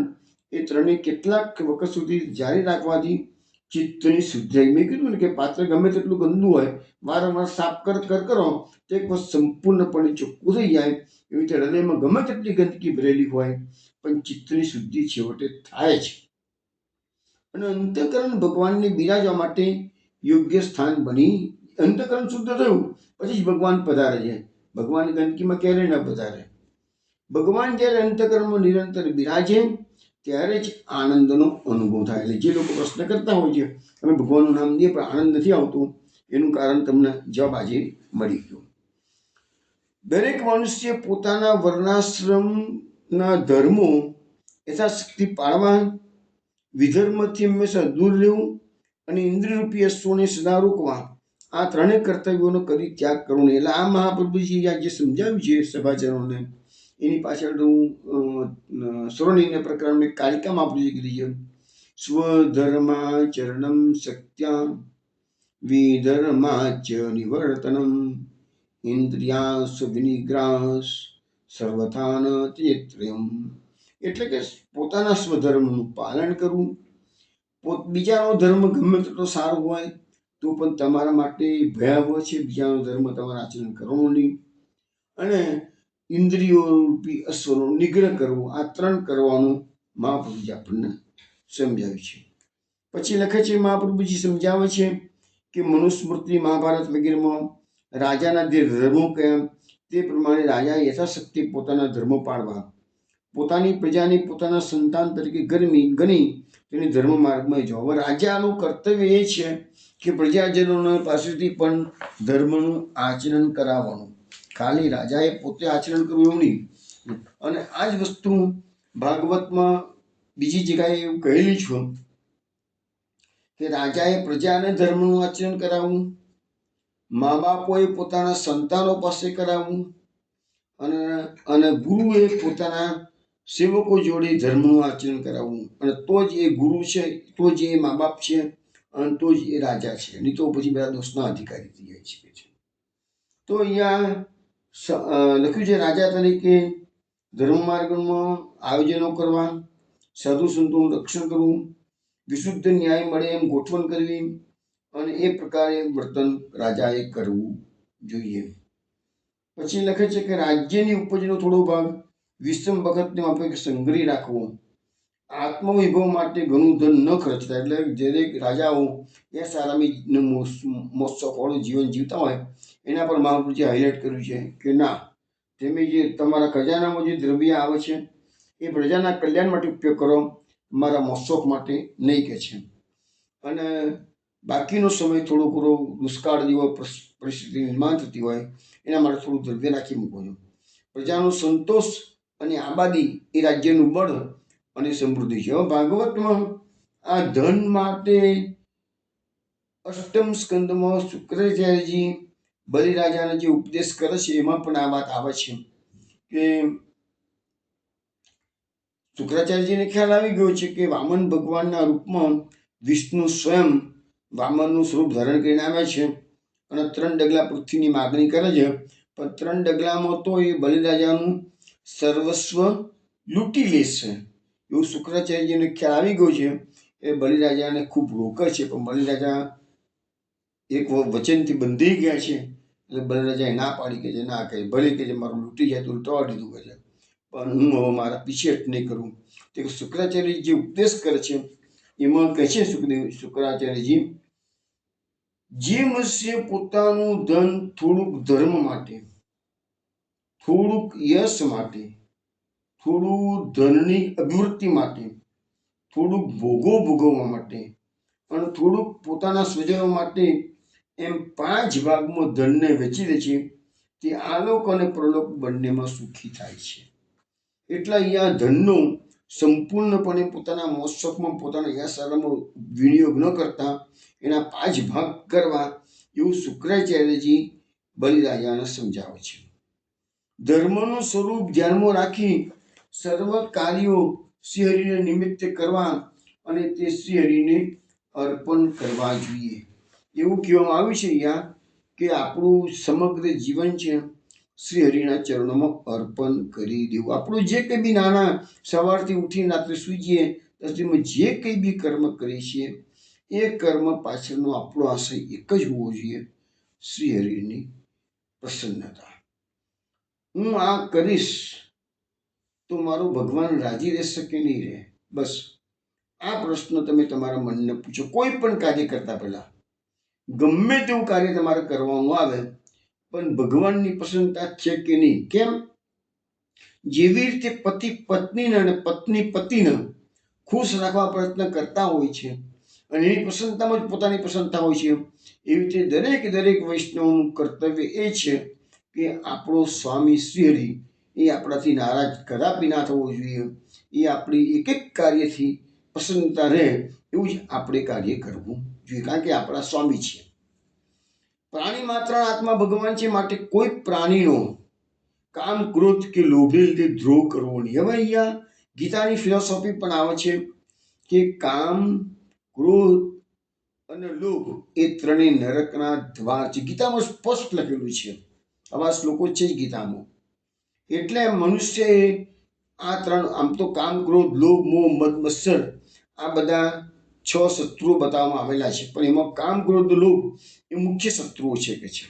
એ ત્રણેય કેટલાક વખત સુધી જારી રાખવાથી ચિત્તની શુદ્ધિ. મેં કીધું ને કે પાત્ર ગમે તેટલું ગંદુ હોય, વારંવાર સાફ કરો તો એક વખત સંપૂર્ણપણે ચોખ્ખું થઈ જાય. એવી રીતે હૃદયમાં ગમે તેટલી ગંદકી ભરેલી હોય પણ ચિત્તની શુદ્ધિ છેવટે થાય છે. અને અંતઃકરણ ભગવાનને બિરાજવા માટે યોગ્ય સ્થાન બની, અંતઃકરણ શુદ્ધ થયું પછી જ ભગવાન પધારે છે. ભગવાન ગંદકીમાં ક્યારેય ન પધારે. ભગવાન જ્યારે અંતઃકરણમાં નિરંતર બિરાજે ત્યારે જ આનંદનો અનુભવ થાય. એટલે જે લોકો પ્રશ્ન કરતા હોય છે અમે ભગવાનનું નામ દઈએ પણ આનંદ નથી આવતો, એનું કારણ તમને જવાબ આજે મળી ગયો. દરેક મનુષ્ય પોતાના વર્ણાશ્રમના ધર્મો યથાશક્તિ પાળવા, વિધર્મથી હંમેશા દૂર રહેવું અને ઇન્દ્રિયરૂપી અશ્વોને સદા રોકવા, આ ત્રણેય કર્તવ્યોનો કરી ત્યાગ કરવો. એટલે આ મહાપ્રભુજી જે સમજાવ્યું છે સભાજનોને, એની પાછળ હું શ્રોણીને પ્રકરણ કાલિકા મહાપ્રભુજી કીધી છે. સ્વધર્માચરણમ શક્ત્યા વિધર્માચ નિવર્તનમ ઇન્દ્રિયાસ વિનિગ્રાસ સર્વથાન ત્યત્રયમ. એટલે કે પોતાના સ્વધર્મનું પાલન કરવું. બીજાનો ધર્મ ગમે તેટલો સારો હોય તો પણ તમારા માટે ભયાવહ છે. બીજાનો ધર્મ તમારે આચરણ કરવાનું નહીં. અને ઇન્દ્રિયો રૂપી અશ્વનો નિગ્રહ કરવો, આ ત્રણ કરવાનું મહાપ્રભુજી આપણને સમજાવ્યું છે. પછી લખે છે મહાપ્રભુજી સમજાવે છે કે મનુસ્મૃતિ મહાભારત વગેરેમાં રાજાના જે ધર્મો કયા તે પ્રમાણે રાજાએ યથાશક્તિ પોતાના ધર્મો પાળવા, પોતાની પ્રજાની પોતાના સંતાન તરીકે ગણી તેને ધર્મ માર્ગમાં જવા. હવે રાજાનું કર્તવ્ય એ છે કે પ્રજાજનો પાસેથી પણ ધર્મનું આચરણ કરાવવાનું. ખાલી રાજાએ પોતે આચરણ કરવું એવું નહીં. અને આ જ વસ્તુ ભાગવતમાં બીજી જગ્યાએ એવું કહેલી છું કે રાજાએ પ્રજાને ધર્મનું આચરણ કરાવવું, મા બાપોએ પોતાના સંતાનો પાસે કરાવવું, અને ગુરુએ પોતાના સેવકો જોડે ધર્મનું આચરણ કરાવવું. અને તો જ એ ગુરુ છે, તો જ એ મા બાપ છે, અને તો જ એ રાજા છે. નહીં તો પછી બધા દોષના અધિકારી થઈ જાય છે. તો અહીંયા લખ્યું છે રાજા તરીકે ધર્મ માર્ગમાં આયોજનો કરવા, સાધુ સંતોનું રક્ષણ કરવું, વિશુદ્ધ ન્યાય મળે એમ ગોઠવણ કરવી, અને એ પ્રકારે વર્તન રાજાએ કરવું જોઈએ. પછી લખે છે કે રાજ્યની ઉપજનો થોડો ભાગ વિષમ વખતને માફક સંગ્રહી રાખવો, આત્મવિભવ માટે ઘણું ધન ન ખર્ચતા. એટલે દરેક રાજાઓ એ સારામી મોત્સવ વાળું જીવન જીવતા હોય એના પર મહાપ્રભુજીએ હાઇલાઇટ કર્યું છે કે ના, તમે જે તમારા ખજાનામાં જે દ્રવ્ય આવે છે એ પ્રજાના કલ્યાણ માટે ઉપયોગ કરો, મારા મોત્સવ માટે નહીં કે છે. અને બાકીનો સમય થોડો ઘણો દુષ્કાળ જેવો પરિસ્થિતિ નિર્માણ થતી હોય એના માટે થોડું દ્રવ્ય રાખી મૂકો છો. પ્રજાનો સંતોષ અને આબાદી એ રાજ્યનું બળ અને સમૃદ્ધિ છે. હવે ભાગવતમાં આ ધન માટે અષ્ટમ સ્કંદમાં શુક્રાચાર્યજી બલિરાજાને જે ઉપદેશ કરે છે એમાં પણ આ વાત આવે છે કે શુક્રાચાર્યજીને ખ્યાલ આવી ગયો છે કે વામન ભગવાનના રૂપમાં વિષ્ણુ સ્વયં વામનનું સ્વરૂપ ધારણ કરીને આવ્યા છે અને 3 ડગલા પૃથ્વીની માગણી કરે છે. પણ 3 ડગલામાં તો એ બલિરાજાનું સર્વસ્વ લૂંટી લેશે એવું શુક્રાચાર્યજીને ખ્યાલ આવી ગયો છે. એ બલિરાજાને ખૂબ રોકે છે, પણ બલિરાજા એક વચનથી બંધાઈ ગયા છે. એટલે બલિરાજાએ ના પાડી કે ના કહે, ભલે કે મારું લૂંટી જાય તો લૂંટવા દીધું કે છે, પણ હું હવે મારા પીછે નહીં કરું. તે શુક્રાચાર્ય જે ઉપદેશ કરે છે એમાં કહે છે શુક્રાચાર્યજી, જે મનુષ્ય પોતાનું ધન થોડુંક ધર્મ માટે, થોડુંક યશ માટે, થોડું ધનની અભિવૃદ્ધિ માટે, થોડુંક ભોગો ભોગવવા માટે અને થોડુંક પોતાના સ્વજનો માટે એમ 5 ભાગમાં ધનને વેચી દે છે તે આલોક અને પ્રલોક બંનેમાં સુખી થાય છે. એટલે અહીંયા ધનનો સંપૂર્ણપણે પોતાના મોત્સવમાં, પોતાના યશાળામાં વિનિયોગ ન કરતા એના 5 ભાગ કરવા એવું શુક્રાચાર્યજી બલિરાજાને સમજાવે છે. ધર્મનું સ્વરૂપ ધ્યાનમાં રાખી સર્વ કાર્યો શ્રીહરિને નિમિત્તે કરવા અને તે શ્રીહરિને અર્પણ કરવા જોઈએ. એવું કહેવામાં આવ્યું છે અહીંયા કે આપણું સમગ્ર જીવન છે શ્રીહરિના ચરણોમાં અર્પણ કરી દેવું. આપણું જે કંઈ બી નાના સવારથી ઉઠીને રાત્રે સૂઈ જઈએ ત્યાં જે કંઈ બી કર્મ કરીએ છીએ એ કર્મ પાછળનો આપણો આશય એક જ હોવો જોઈએ, શ્રીહરિની પ્રસન્નતા. હું આ કરીશ તો મારો ભગવાન રાજી રહેશે કે નહીં રહે? બસ આ પ્રશ્ન તમે તમારા મનને પૂછો. કોઈ પણ કાર્ય કરતા પહેલા ગમે તેવું કાર્ય તમારે કરવાનું આવે પણ ભગવાનની પ્રસન્નતા છે કે નહીં? કેમ? જેવી રીતે પતિ પત્નીને અને પત્ની પતિને ખુશ રાખવા પ્રયત્ન કરતા હોય છે અને એની પ્રસન્નતામાં જ પોતાની પ્રસન્નતા હોય છે, એવી રીતે દરેક વૈષ્ણવનું કર્તવ્ય એ છે કે આપણો સ્વામી શ્રીહરિ એ આપણાથી નારાજ કદાપી ના થવો જોઈએ. એ આપણી એક એક કાર્યથી પ્રસન્નતા રહે એવું જ આપણે કાર્ય કરવું જોઈએ, કારણ કે આપણા સ્વામી છે. પ્રાણી માત્ર આત્મા ભગવાન છે, માટે કોઈ પ્રાણીનો કામ ક્રોધ કે લોભે લીધે દ્રોહ કરવો નહીં. હવે અહીંયા ગીતાની ફિલોસોફી પણ આવે છે કે કામ, ક્રોધ અને લોભ એ ત્રણેય નરકના દ્વાર છે. ગીતામાં સ્પષ્ટ લખેલું છે, આવા શ્લોકો છે જ ગીતામાં. એટલે મનુષ્યએ આ 3, આમ તો કામ, ક્રોધ, લોભ, મોહ, મદ, મત્સર આ બધા 6 શત્રુઓ બતાવવામાં આવેલા છે, પણ એમાં કામ, ક્રોધ, લોભ એ મુખ્ય શત્રુઓ છે કે છે.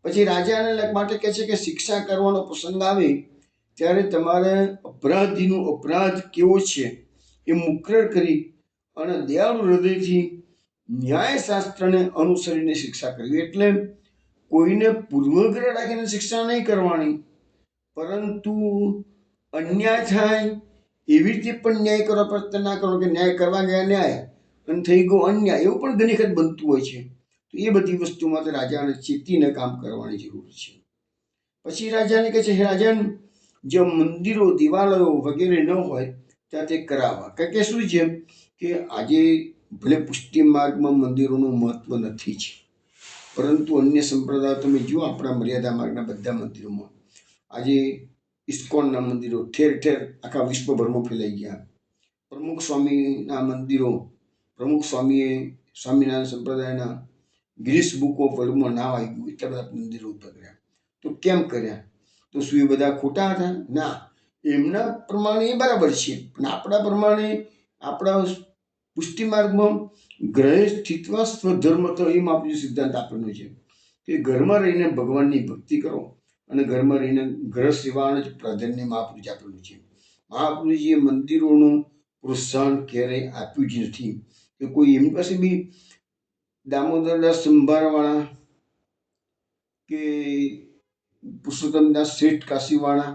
પછી રાજાને માટે કહે છે કે શિક્ષા કરવાનો પ્રસંગ આવે ત્યારે તમારે અપરાધીનો અપરાધ કેવો છે એ મુકરર કરી અને દયાળુ હૃદયથી ન્યાયશાસ્ત્રને અનુસરીને શિક્ષા કરવી. એટલે કોઈને પૂર્વગ્રહ રાખીને શિક્ષા નહીં કરવાની, પરંતુ અન્યાય થાય એવી રીતે પણ ન્યાય કરવા પ્રયત્ન ના કરો કે ન્યાય કરવા ગયા ન્યાય અને થઈ ગયો અન્યાય. એવું પણ ઘણી વખત બનતું હોય છે. તો એ બધી વસ્તુમાં તો રાજાને ચેતીને કામ કરવાની જરૂર છે. પછી રાજાને કહે છે, હે રાજન, જે મંદિરો દિવાલયો વગેરે ન હોય ત્યાં તે કરાવવા. કારણ કે શું છે કે આજે ભલે પુષ્ટિ માર્ગમાં મંદિરોનું મહત્વ નથી છે, પરંતુ અન્ય સંપ્રદાયો તમે જુઓ, આપણા મર્યાદા માર્ગના બધા મંદિરોમાં આજે ઇસ્કોનના મંદિરો ઠેર ઠેર આખા વિશ્વભરમાં ફેલાઈ ગયા. પ્રમુખ સ્વામીના મંદિરો, પ્રમુખ સ્વામીએ સ્વામિનારાયણ સંપ્રદાયના ગિનિસ બુક ઓફ વર્લ્ડમાં નામ આવ્યું, એટલા બધા મંદિરો ઉભા કર્યા. તો કેમ કર્યા? તો શું એ બધા ખોટા હતા? ના, એમના પ્રમાણે એ બરાબર છે, પણ આપણા પ્રમાણે આપણા પુષ્ટિ માર્ગમાં ગ્રહે સ્થિત્વા સ્વધર્મ તો એમ આપણું સિદ્ધાંત આપેલો છે કે ઘરમાં રહીને ભગવાનની ભક્તિ કરો અને ઘરમાં રહીને ગ્રહ સેવાને જ પ્રાધાન્ય મહાપુરુષ આપેલું છે. મહાપુરુષજીએ મંદિરોનું પ્રોત્સાહન ક્યારેય આપ્યું જ નથી. કે કોઈ એમની પાસે બી દામોદરદાસ સંભારવાળા કે પુરુષોત્તમદાસ શેઠ કાશીવાળા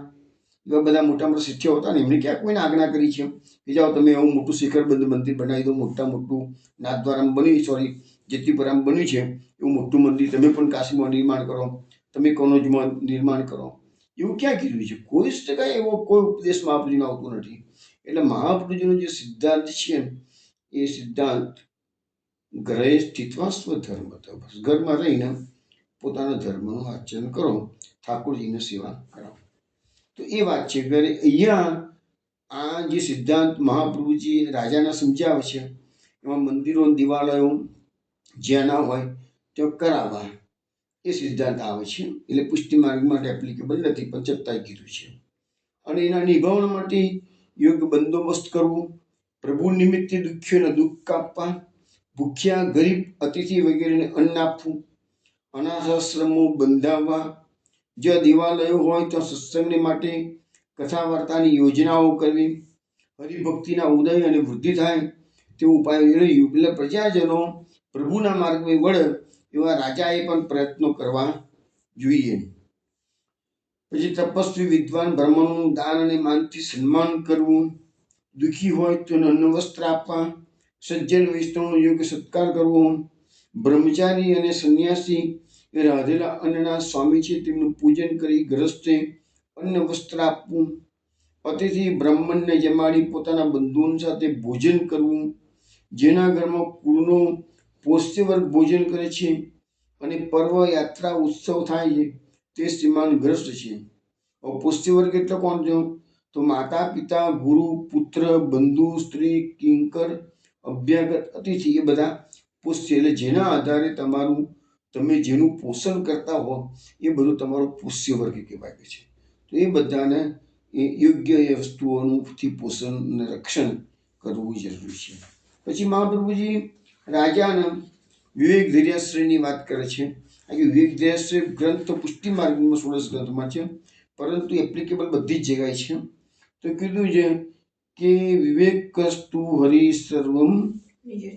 એવા બધા મોટા મોટા શિષ્યો હતા ને, એમને ક્યાં કોઈને આજ્ઞા કરી છે કે જાઓ તમે એવું મોટું શિખરબદ્ધ મંદિર બનાવી દો, મોટું નાથદ્વારામાં બન્યું, જેતીપુરામાં બન્યું છે એવું મોટું મંદિર તમે પણ કાશીમાં નિર્માણ કરો, તમે કનોજમાં નિર્માણ કરો. એવું ક્યાં કીધું છે? કોઈ જ ટકા એવો કોઈ ઉપદેશ મહાપુરુષનો આવતો નથી. એટલે મહાપુરુષનો જે સિદ્ધાંત છે એ સિદ્ધાંત ગ્રહે સ્થિત્વા સ્વધર્મ, ઘરમાં રહીને પોતાના ધર્મનું આચરણ કરો, ઠાકોરજીની સેવા કરો. તો એ વાત છે. અહીંયા આ જે સિદ્ધાંત મહાપ્રભુજી રાજાને સમજાવે છે, એમાં મંદિરો દિવાલયો જ્યાં ના હોય ત્યાં કરાવવા, એ સિદ્ધાંત આવે છે. એટલે પુષ્ટિ માર્ગ માટે એપ્લિકેબલ નથી, પણ છતાંય કીધું છે. અને એના નિભાવવા માટે યોગ્ય બંદોબસ્ત કરવો, પ્રભુ નિમિત્તે દુઃખીઓને દુઃખ કાપવા, ભૂખ્યા ગરીબ અતિથિ વગેરેને અન્ન આપવું, અનાથાશ્રમો બંધાવવા, જ્યાં દિવાલયો હોય ત્યાં સત્સંગને માટે કથા વાર્તાની યોજનાઓ કરવી, હરિભક્તિના ઉદય અને વૃદ્ધિ થાય તે ઉપાયો એટલે પ્રજાજનો પ્રભુના માર્ગમાં વળે એવા રાજાએ પણ પ્રયત્નો કરવા જોઈએ. પછી તપસ્વી વિદ્વાન બ્રાહ્મણોનું દાન અને માનથી સન્માન કરવું, દુઃખી હોય તો અન્ન વસ્ત્ર આપવા, સજ્જન વૈષ્ણવનો યોગ્ય સત્કાર કરવો, બ્રહ્મચારી અને સંન્યાસી એ રાધેલા અન્નના સ્વામી છે તેમનું પૂજન કરી ગ્રસ્તે અન્ન વસ્ત્ર આપવું, અતિથિ બ્રાહ્મણને જમાડી પોતાના બંધુઓ સાથે ભોજન કરવું, જેના ઘરમાં કુળનો પોષ્ય વર્ગ ભોજન કરે છે અને પર્વ યાત્રા ઉત્સવ થાય છે તે શ્રીમાન ગ્રસ્ત છે. પોષ્ય વર્ગ એટલે કોણ છે? તો માતા પિતા, ગુરુ, પુત્ર, બંધુ, સ્ત્રી, કિંકર, અભ્યાગત, અતિથિ, એ બધા પોષ્ય. એટલે જેના આધારે તમે જેનું પોષણ કરતા હો એ બધું તમારો પોષ્ય વર્ગ કહેવાય છે. તો એ બધાને યોગ્ય એ વસ્તુઓથી પોષણ અને રક્ષણ કરવું જરૂરી છે. પછી મહાપ્રભુજી રાજાને વિવેક ધૈર્યાશ્રયની વાત કરે છે. આ વિવેક ધૈર્યાશ્રય ગ્રંથ તો પુષ્ટિ માર્ગમાં 16 ગ્રંથમાં છે, પરંતુ એપ્લિકેબલ બધી જ જગ્યાએ છે. તો કીધું છે કે વિવેકસ્તુ હરિ સર્વમ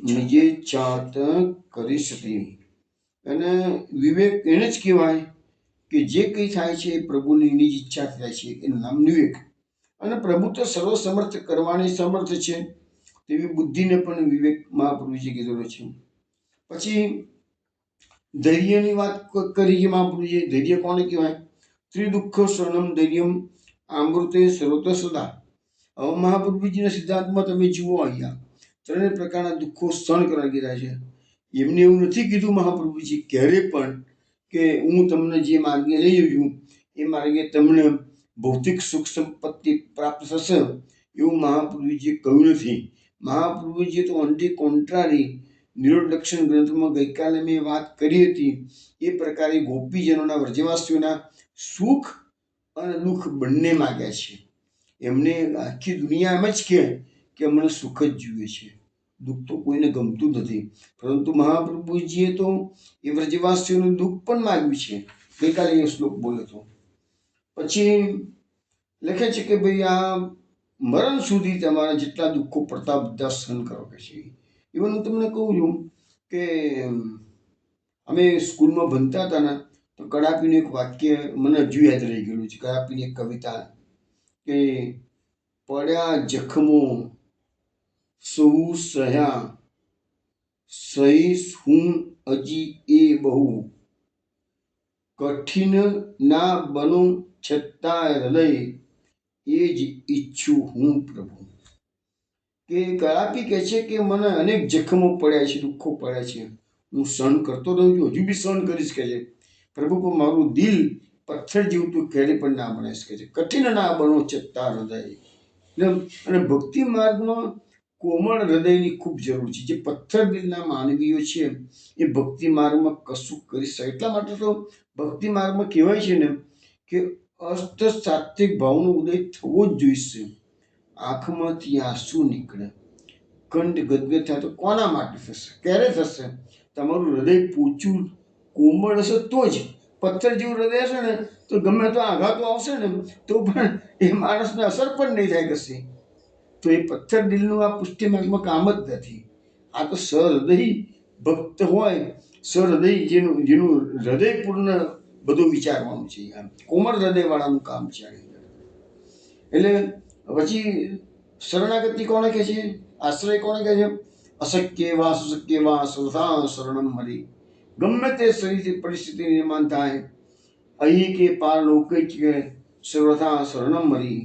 નિજે ચાત કરીશતી. અને વિવેક એને જ કહેવાય કે જે કંઈ થાય છે એ પ્રભુની નિજ ઈચ્છા થાય છે, એનું નામ વિવેક. અને પ્રભુ તો સર્વસમર્થ કરવાની સમર્થ છે, તેવી બુદ્ધિને પણ વિવેક મહાપ્રભુજી કીધેલો છે. પછી ધૈર્યની વાત કરી છે મહાપ્રભુજીએ. ધૈર્ય કોને કહેવાય? ત્રિદુઃખ શરણમ ધૈર્યમ અમૃતે સર્વત સદા. હવે મહાપ્રભુજીના સિદ્ધાંતમાં તમે જુઓ, અહીંયા ત્રણેય પ્રકારના દુઃખો સહન કરવા કીધા છે. એમને એવું નથી કીધું મહાપ્રભુજી ક્યારે પણ કે હું તમને જે માર્ગે લઈ જઉં છું એ માર્ગે તમને ભૌતિક સુખ સંપત્તિ પ્રાપ્ત થશે, એવું મહાપ્રભુજીએ કહ્યું નથી. મહાપ્રભુજીએ તો ઓન ધી કોન્ટ્રારી નિરોધ લક્ષણ ગ્રંથમાં ગઈકાલે મેં વાત કરી હતી એ પ્રકારે ગોપીજનોના વ્રજવાસીઓના સુખ અને દુઃખ બંને માગ્યા છે. એમને આખી દુનિયા એમ જ કે અમને સુખ જ જોઈએ છે, દુઃખ તો કોઈને ગમતું નથી. પરંતુ મહાપ્રભુજીએ તો એ વ્રજવાસીઓનું દુઃખ પણ માગ્યું છે. ગઈકાલે એ શ્લોક બોલ્યો હતો. પછી લખે છે કે ભાઈ આ મરણ સુધી તમારા જેટલા દુઃખો પડતા બધા સહન કરો કે છે. ઇવન હું તમને કહું છું કે અમે સ્કૂલમાં ભણતા હતા ને તો કડાપીનું એક વાક્ય મને હજુ યાદ રહી ગયેલું છે. કડાપીની એક કવિતા કે પડ્યા જખમો સહુ સહ્યા સહીશ હું હજી એ બહુ કઠિન ના બનો છતાં હૃદય એ જ ઈચ્છું હું પ્રભુ. કે કડાપી કહે છે કે મને અનેક જખમો પડ્યા છે, દુઃખો પડ્યા છે, હું સહન કરતો રહું છું, હજુ બી સહન કરીશ કે છે પ્રભુ, પણ મારું દિલ પથ્થર જેવું તું ક્યારે પણ ના બનાવીશ કે છે. કઠિન ના બનો છતાં હૃદય. અને ભક્તિ માર્ગમાં કોમળ હૃદયની ખૂબ જરૂર છે. જે પથ્થર દિલના માનવીઓ છે એ ભક્તિ માર્ગમાં કશું કરી શકે. એટલા માટે તો ભક્તિ માર્ગમાં કહેવાય છે ને કે અષ્ટ સાત્વિક ભાવનો ઉદય થવો જ જોઈશે. આંખમાંથી આંસુ નીકળે, કંઠ ગદગદ થાય તો કોના માટે થશે? ક્યારે થશે? તમારું હૃદય પોચું કોમળ હશે તો જ. પથ્થર જેવું હૃદય હશે ને તો ગમે તો આઘાતો આવશે ને તો પણ એ માણસને અસર પણ નહીં થાય કશી. તો એ પથ્થર દિલનું આ પુષ્ટિ માર્ગમાં કામ જ નથી. આ તો સહૃદય ભક્ત હોય, સહૃદય જેનું હૃદયપૂર્ણ બધું વિચારવાનું છે. આમ કોમળ હૃદયવાળાનું કામ છે. એટલે પછી શરણાગતિ કોને કહે છે? આશ્રય કોને કહે છે? અશક્ય વા સુશક્ય વા સૌથા શરણમ મરી. ગમે તે પરિસ્થિતિ નિર્માણ થાય, અહીં કે પાર લૌકિક કે સર્વથા શરણમ મરી.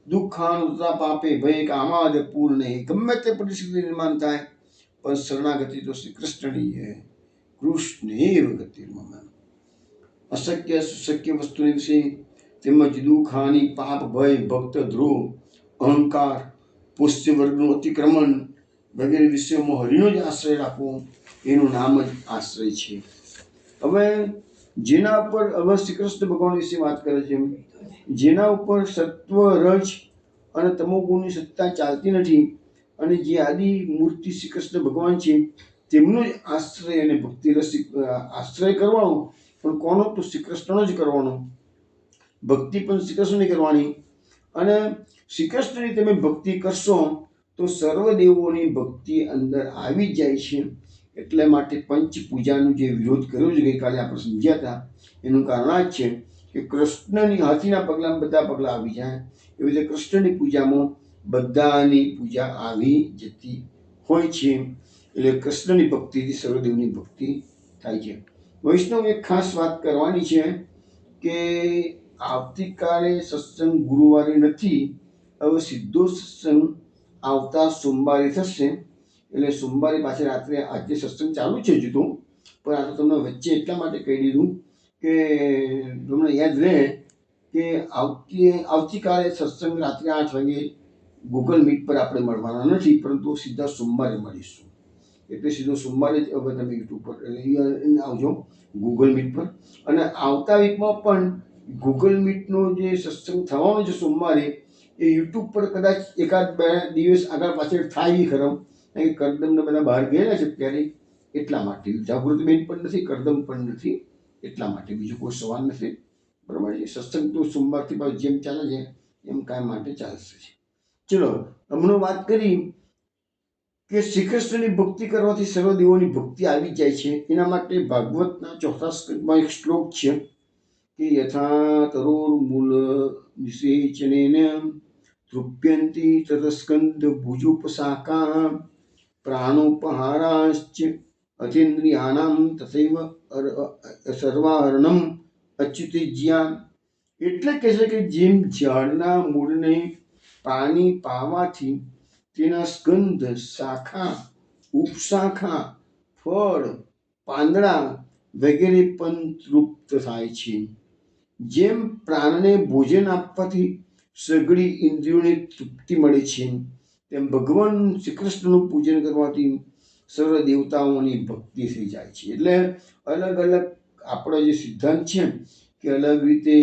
દુઃખાનુતા પાપે ભય કામાદ પૂર્ણ. ગમે તે પરિસ્થિતિ નિર્માણ થાય પણ શરણાગતિ તો શ્રી કૃષ્ણની છે. કૃષ્ણ એવ ગતિર્મમ. અશક્ય સુશક્ય વસ્તુની વિશે તેમજ દુઃખ હાનિ પાપ ભય ભક્ત ધ્રુવ અહંકાર પુષ્ય વર્ગનું અતિક્રમણ વગેરે વિષયોમાં હરિનો જ આશ્રય રાખવો એનું નામ જ આશ્રય છે. હવે જેના ઉપર હવે શ્રી કૃષ્ણ ભગવાન વિશે વાત કરે છે, જેના ઉપર સત્વ રજ અને તમોગુણની સત્તા ચાલતી નથી અને જે આદિ મૂર્તિ શ્રી કૃષ્ણ ભગવાન છે તેમનો જ આશ્રય અને ભક્તિ રસિક આશ્રય કરવાનો. પણ કોનો? તો શ્રી કૃષ્ણનો જ કરવાનો. ભક્તિ પણ શ્રી કૃષ્ણની કરવાની. અને શ્રી કૃષ્ણની તમે ભક્તિ કરશો તો સર્વ દેવોની ભક્તિ અંદર આવી જ જાય છે. એટલે માટે પંચ પૂજાનો જે વિરોધ કર્યો છે ગઈકાલે આપણે સમજ્યા હતા, એનું કારણ આ જ છે કે કૃષ્ણની હાથીના પગલાં બધા પગલાં આવી જાય. એવી રીતે કૃષ્ણની પૂજામાં બધાની પૂજા આવી જતી હોય છે. એટલે કૃષ્ણની ભક્તિથી સર્વદેવની ભક્તિ થાય છે. વૈષ્ણવ એક ખાસ વાત કરવાની છે કે આવતીકાલે સત્સંગ ગુરુવારે નથી, હવે સીધો સત્સંગ આવતા સોમવારે થશે. એટલે સોમવારે પાછી રાત્રે આજે સત્સંગ ચાલુ છે હજુ તો, પણ આ તો તમને વચ્ચે એટલા માટે કહી દીધું કે તમને યાદ રહે કે આવતીકાલે સત્સંગ રાત્રે 8 વાગે ગૂગલ મીટ પર આપણે મળવાના નથી, પરંતુ સીધા સોમવારે મળીશું. એટલે સીધો સોમવારે જ હવે તમે યુટ્યુબ પર આવજો ગૂગલ મીટ પર. અને આવતા વીકમાં પણ ગૂગલ મીટનો જે સત્સંગ થવાનો છે સોમવારે એ યુટ્યુબ પર કદાચ એકાદ 2 દિવસ આગળ પાછળ થાય બી ખરો. કારણ કે કરદમને બધા બહાર ગયેલા છે ત્યારે, એટલા માટે. જાગૃતિબેન પણ નથી, કરદમ પણ નથી, એટલા માટે. બીજું કોઈ સવાલ નથી. બરાબર છે. સત્સંગ તો સોમવારથી પાછું જેમ ચાલે છે એમ કાયમ માટે ચાલશે. ચલો, હમણાં વાત કરી કે શ્રી કૃષ્ણની ભક્તિ કરવાથી સર્વ દેવોની ભક્તિ આવી જાય છે. એના માટે ભાગવતના 4થા સ્કંદમાં એક શ્લોક છે કે યથા તરોર મૂલ નિષેચનેન તૃપ્યંતી તતસ્કંદ ભુજોપશાકા પ્રાણોપહારાશ્ચ અતિન્દ્રિયાણામ તથૈવ સર્વાહરણમ અચ્યુતજ્યા. એટલે કહે છે કે જેમ ઝાડના મૂળને પાણી પાવાથી તેના સ્કંદ, શાખા, ઉપશાખા, ફળ, પાંદડા વગેરે પણ તૃપ્ત થાય છે, જેમ પ્રાણને ભોજન આપવાથી સઘળી ઇન્દ્રિયોને તૃપ્તિ મળે છે, તેમ ભગવાન શ્રી કૃષ્ણનું પૂજન કરવાથી સર્વ દેવતાઓની ભક્તિ થઈ જાય છે. એટલે અલગ અલગ આપણો જે સિદ્ધાંત છે કે અલગ રીતે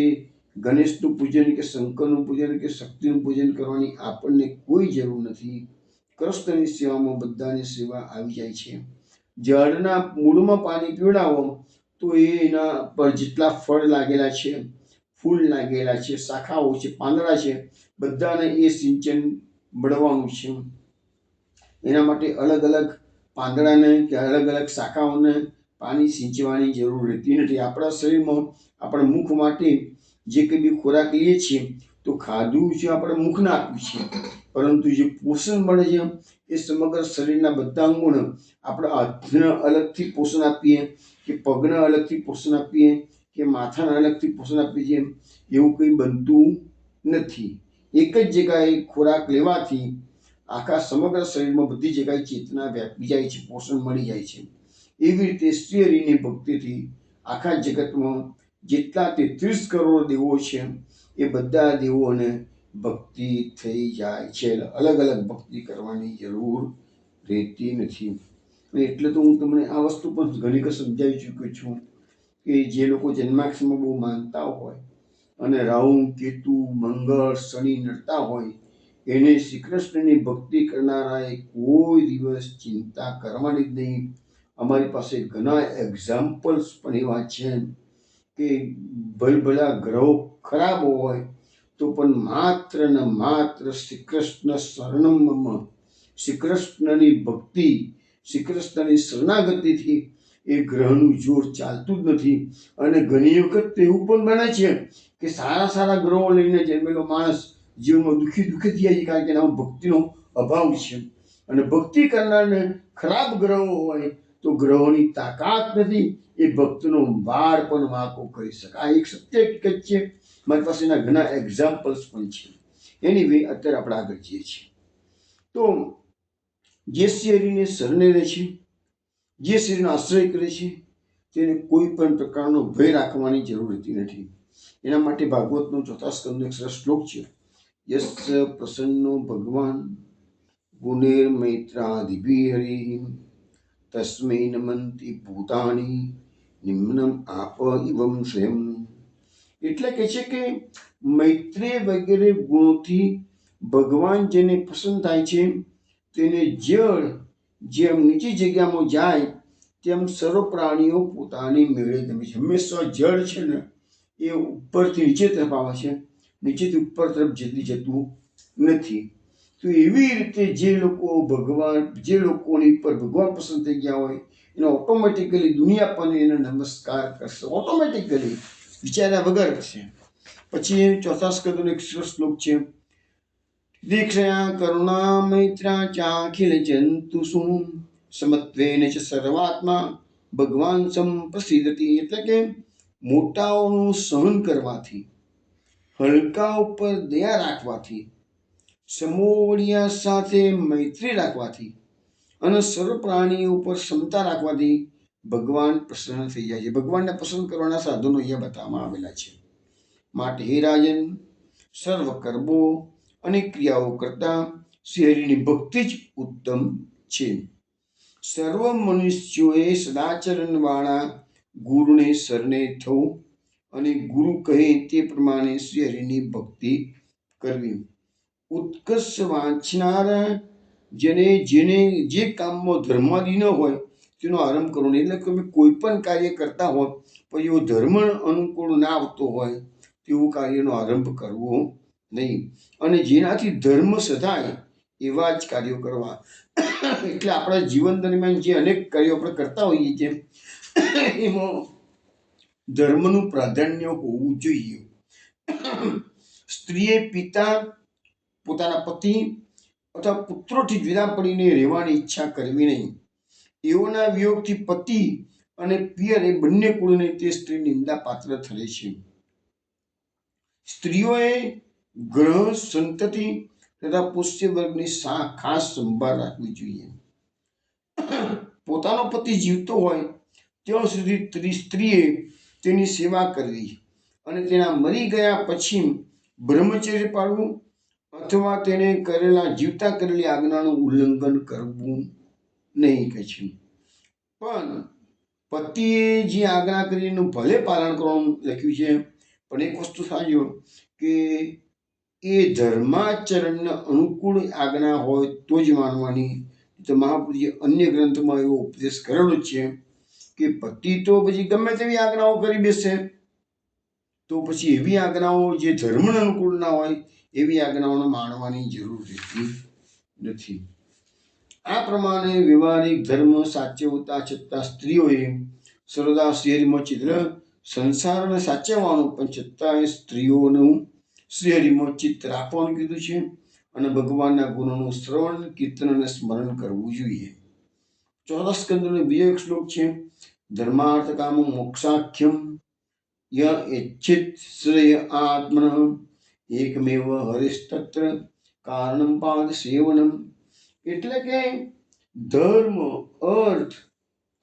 ગણેશનું પૂજન કે શંકરનું પૂજન કે શક્તિનું પૂજન કરવાની આપણને કોઈ જરૂર નથી. કૃષ્ણની સેવામાં બધાની સેવા આવી જાય છે. ઝાડના મૂળમાં પાણી પીવડાવો તો એના પર જેટલા ફળ લાગેલા છે, ફૂલ લાગેલા છે, શાખાઓ છે, પાંદડા છે, બધાને એ સિંચન મળવાનું છે. એના માટે અલગ અલગ પાંદડાને કે અલગ અલગ શાખાઓને પાણી સિંચવાની જરૂર રહેતી નથી. આપણા શરીરમાં આપણા મુખ માટે જે કંઈ બી ખોરાક લઈએ છીએ તો ખાધું છે આપણે મુખને આપ્યું છે, પરંતુ જે પોષણ મળે છે એ સમગ્ર શરીરના બધા અંગોને આપણે હાથને અલગથી પોષણ આપીએ કે પગને અલગથી પોષણ આપીએ કે માથાને અલગથી પોષણ આપીએ છીએ એવું કંઈ બનતું નથી. એક જ જગ્યાએ ખોરાક લેવાથી આખા સમગ્ર શરીરમાં બધી જગ્યાએ ચેતના વ્યાપી જાય છે, પોષણ મળી જાય છે. એવી રીતે શ્રી હરિની ભક્તિથી આખા જગતમાં જેટલા 33 કરોડ દેવો છે એ બધા દેવોને ભક્તિ થઈ જાય છે. અલગ અલગ ભક્તિ કરવાની જરૂર રહેતી નથી. એટલે તો હું તમને આ વસ્તુ પણ ઘણી વખત સમજાવી ચૂક્યો છું કે જે લોકો જન્માક્ષરમાં બહુ માનતા હોય અને રાહુ, કેતુ, મંગળ, શનિ નડતા હોય એને શ્રી કૃષ્ણની ભક્તિ કરનારાએ કોઈ દિવસ ચિંતા કરવાની જ નહીં. અમારી પાસે ઘણા એક્ઝામ્પલ્સ પણ એવા છે કે ભલભલા ગ્રહો ખરાબ હોય તો પણ માત્ર ને માત્ર શ્રી કૃષ્ણ શરણમમાં શ્રી કૃષ્ણની ભક્તિ, શ્રી કૃષ્ણની શરણાગતિથી એ ગ્રહનું જોર ચાલતું જ નથી. અને ઘણી વખત એવું પણ બને છે કે સારા સારા ગ્રહો લઈને જન્મેલો માણસ જીવનમાં દુઃખી થઈ જાય છે, કારણ કે એનામાં ભક્તિનો અભાવ છે. અને ભક્તિ કરનારને ખરાબ ગ્રહો હોય તો ગ્રહોની તાકાત નથી એ ભક્તનો વાર પણ વાંકો કરી શકે. આ એક સત્ય હકીકત છે. મારી પાસે એના ઘણા એક્ઝામ્પલ્સ પણ છે. એની વે અત્યારે આપણે આગળ જઈએ છીએ. તો જે શ્રી હરિને શરણે રહે છે, જે શ્રીનો આશ્રય કરે છે તેને કોઈ પણ પ્રકારનો ભય રાખવાની જરૂર રહેતી નથી. એના માટે ભાગવતનો 4થા સ્કંદનો એક સરસ શ્લોક છે, યસ્ય પ્રસન્નો ભગવાન ગુણેર મૈત્રાદિભિ હરિ તસ્મૈ નમંતિ ભૂતાની નિમ્નમ આપ ઇવમ સ્વયં. એટલે કે છે કે મૈત્રેય વગેરે ગુણોથી ભગવાન જેને પસંદ થાય છે તેને જળ જેમ નીચી જગ્યામાં જાય તેમ સર્વ પ્રાણીઓ પોતાની મેળે ગમે છે. હંમેશા જળ છે ને એ ઉપરથી નીચે તરફ આવે છે, નીચેથી ઉપર તરફ જલ્દી જતું નથી. તો એવી રીતે જે લોકોની પર ભગવાન પસંદ થઈ ગયા હોય એને ઓટોમેટિકલી દુનિયા પણ એને નમસ્કાર કરશે, ઓટોમેટિકલી વિચાર્યા વગર કરશે. પછી 4થા સ્કંદનો એક શ્લોક છે, દીક્ષયા કરુણા મૈત્રા ચાખિલ જંતુષુ સમત્વેન ચ સર્વાત્મા ભગવાન સંપ્રસિદ્ધતિ. એટલે કે મોટાઓનું સહન કરવાથી, હલકા ઉપર દયા રાખવાથી, સમોવડિયા સાથે મૈત્રી રાખવાથી અને સર્વ પ્રાણીઓ ઉપર ક્ષમતા રાખવાથી ભગવાન પ્રસન્ન થઈ જાય છે. ભગવાનને પસંદ કરવાના સાધનો અહીંયા બતાવવામાં આવેલા છે. માટે હે રાજન, સર્વ કર્મો અને ક્રિયાઓ કરતા શ્રી હરિની ભક્તિ જ ઉત્તમ છે. સર્વ મનુષ્યોએ સદાચરણવાળા ગુરુને શરણે થવું અને ગુરુ કહે તે પ્રમાણે શ્રી હરિની ભક્તિ કરવી. ઉત્કર્ષ વાંચનારા જેને જે કામમાં ધર્માદિ ન હોય તેનો આરંભ કરવો નહીં. એટલે કે તમે કોઈ પણ કાર્ય કરતા હોય પણ એવો ધર્મ અનુકૂળ ના આવતો હોય તેવું કાર્યનો આરંભ કરવો નહીં. અને જેનાથી ધર્મ સધાય એવા જ કાર્યો કરવા. એટલે આપણા જીવન દરમિયાન જે અનેક કાર્યો આપણે કરતા હોઈએ છીએ એમાં ધર્મનું પ્રાધાન્ય હોવું જોઈએ. સ્ત્રીએ પોતાના પતિ અથવા પુત્રોથી જુદા પડીને રહેવાની ઈચ્છા કરવી નહીં. એઓના વિયોગથી પતિ અને પિયર એ બંને કુળને તે સ્ત્રી નિંદા પાત્ર ઠરે છે. સ્ત્રીઓએ ગ્રહ, સંતતિ તથા પુષ્ય વર્ગની ખાસ સંભાળ રાખવી જોઈએ. પોતાનો પતિ જીવતો હોય ત્યાં સુધી સ્ત્રીએ તેની સેવા કરવી અને તેના મરી ગયા પછી બ્રહ્મચર્ય પાળવું અથવા તેને જીવતા કરેલી આજ્ઞાનું ઉલ્લંઘન કરવું નહીં કહે છે. પણ પતિએ જે આજ્ઞા કરી એનું ભલે પાલન કરવાનું લખ્યું છે, પણ એક વસ્તુ સાંજો કે એ ધર્માચરણને અનુકૂળ આજ્ઞા હોય તો જ માનવાની. તો મહાપુરુષે અન્ય ગ્રંથમાં એવો ઉપદેશ કરેલો છે કે પતિ તો પછી ગમે તેવી આજ્ઞાઓ કરી બેસે તો પછી એવી આજ્ઞાઓ જે ધર્મને અનુકૂળ ના હોય એવી આજ્ઞાઓને માનવાની જરૂર રહેતી નથી. આ પ્રમાણે વ્યવહારિક ધર્મ સાચવતા છતાં સ્ત્રીઓએ સર્વદા શ્રીહરિમાં ચિત્ર સંસારને સાચવવાનું પણ છતાંય સ્ત્રીઓનું શ્રીહરિમાં ચિત્ત રાખવાનું કીધું છે અને ભગવાનના ગુણોનું શ્રવણ કીર્તન અને સ્મરણ કરવું જોઈએ. ચોથા સ્કંદનો બીજો એક શ્લોક છે, ધર્માર્થ કામ મોક્ષાખ્યમ ય ઇચ્છિત શ્રેય આત્મન એકમેવ હરિસ્તત્ર કારણમ પાદ સેવનમ. એટલે કે ધર્મ, અર્થ,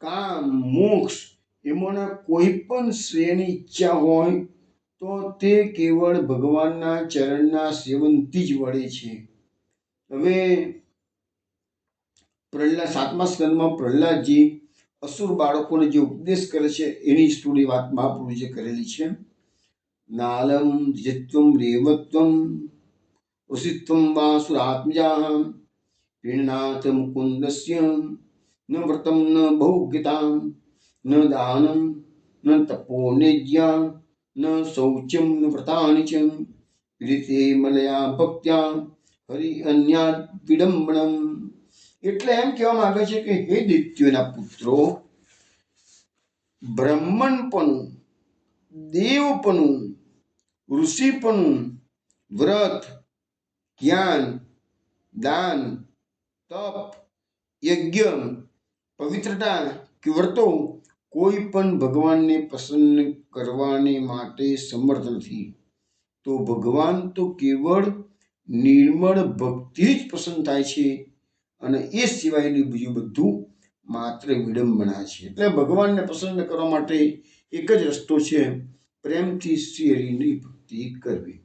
કામ, મોક્ષ એમાંના કોઈ પણ શ્રેયની ઈચ્છા હોય તો તે કેવળ ભગવાનના ચરણના સેવનથી જ વળે છે. હવે પ્રહલાદ 7મા સ્કંદમાં પ્રહલાદજી અસુર બાળકોને જે ઉપદેશ કરે છે એની થોડી વાત મહાપ્રભુજીએ કરેલી છે. નાલમ જત્વમ રેવત્વમ ઋષિત્વમ વાસુરાત્મજા પ્રીણનાથ મુકુંદસ્ય ન વ્રતમ ન ભોગ્યતા ન દાનમ ન તપોનેજ્યા ન શૌચમ ન વ્રતાની ચ પ્રીતે મલયા ભક્ત્યા હરિ અન્યાદ વિડંબનમ. એટલે એમ કહેવામાં આવે છે કે હે દૈત્યોના પુત્રો, બ્રાહ્મણપણું, દેવપણું, ઋષિપણું, વ્રત, જ્ઞાન, દાન, તપ, યજ્ઞ, પવિત્રતા કે વ્રતો કોઈ પણ ભગવાનને પસંદ કરવાને માટે સમર્થ નથી. તો ભગવાન તો કેવળ નિર્મળ ભક્તિ જ પસંદ થાય છે અને એ સિવાયનું બીજું બધું માત્ર વિડંબના છે. એટલે ભગવાનને પસંદ કરવા માટે એક જ રસ્તો છે, પ્રેમથી શ્રી હરિની ભક્તિ કરવી.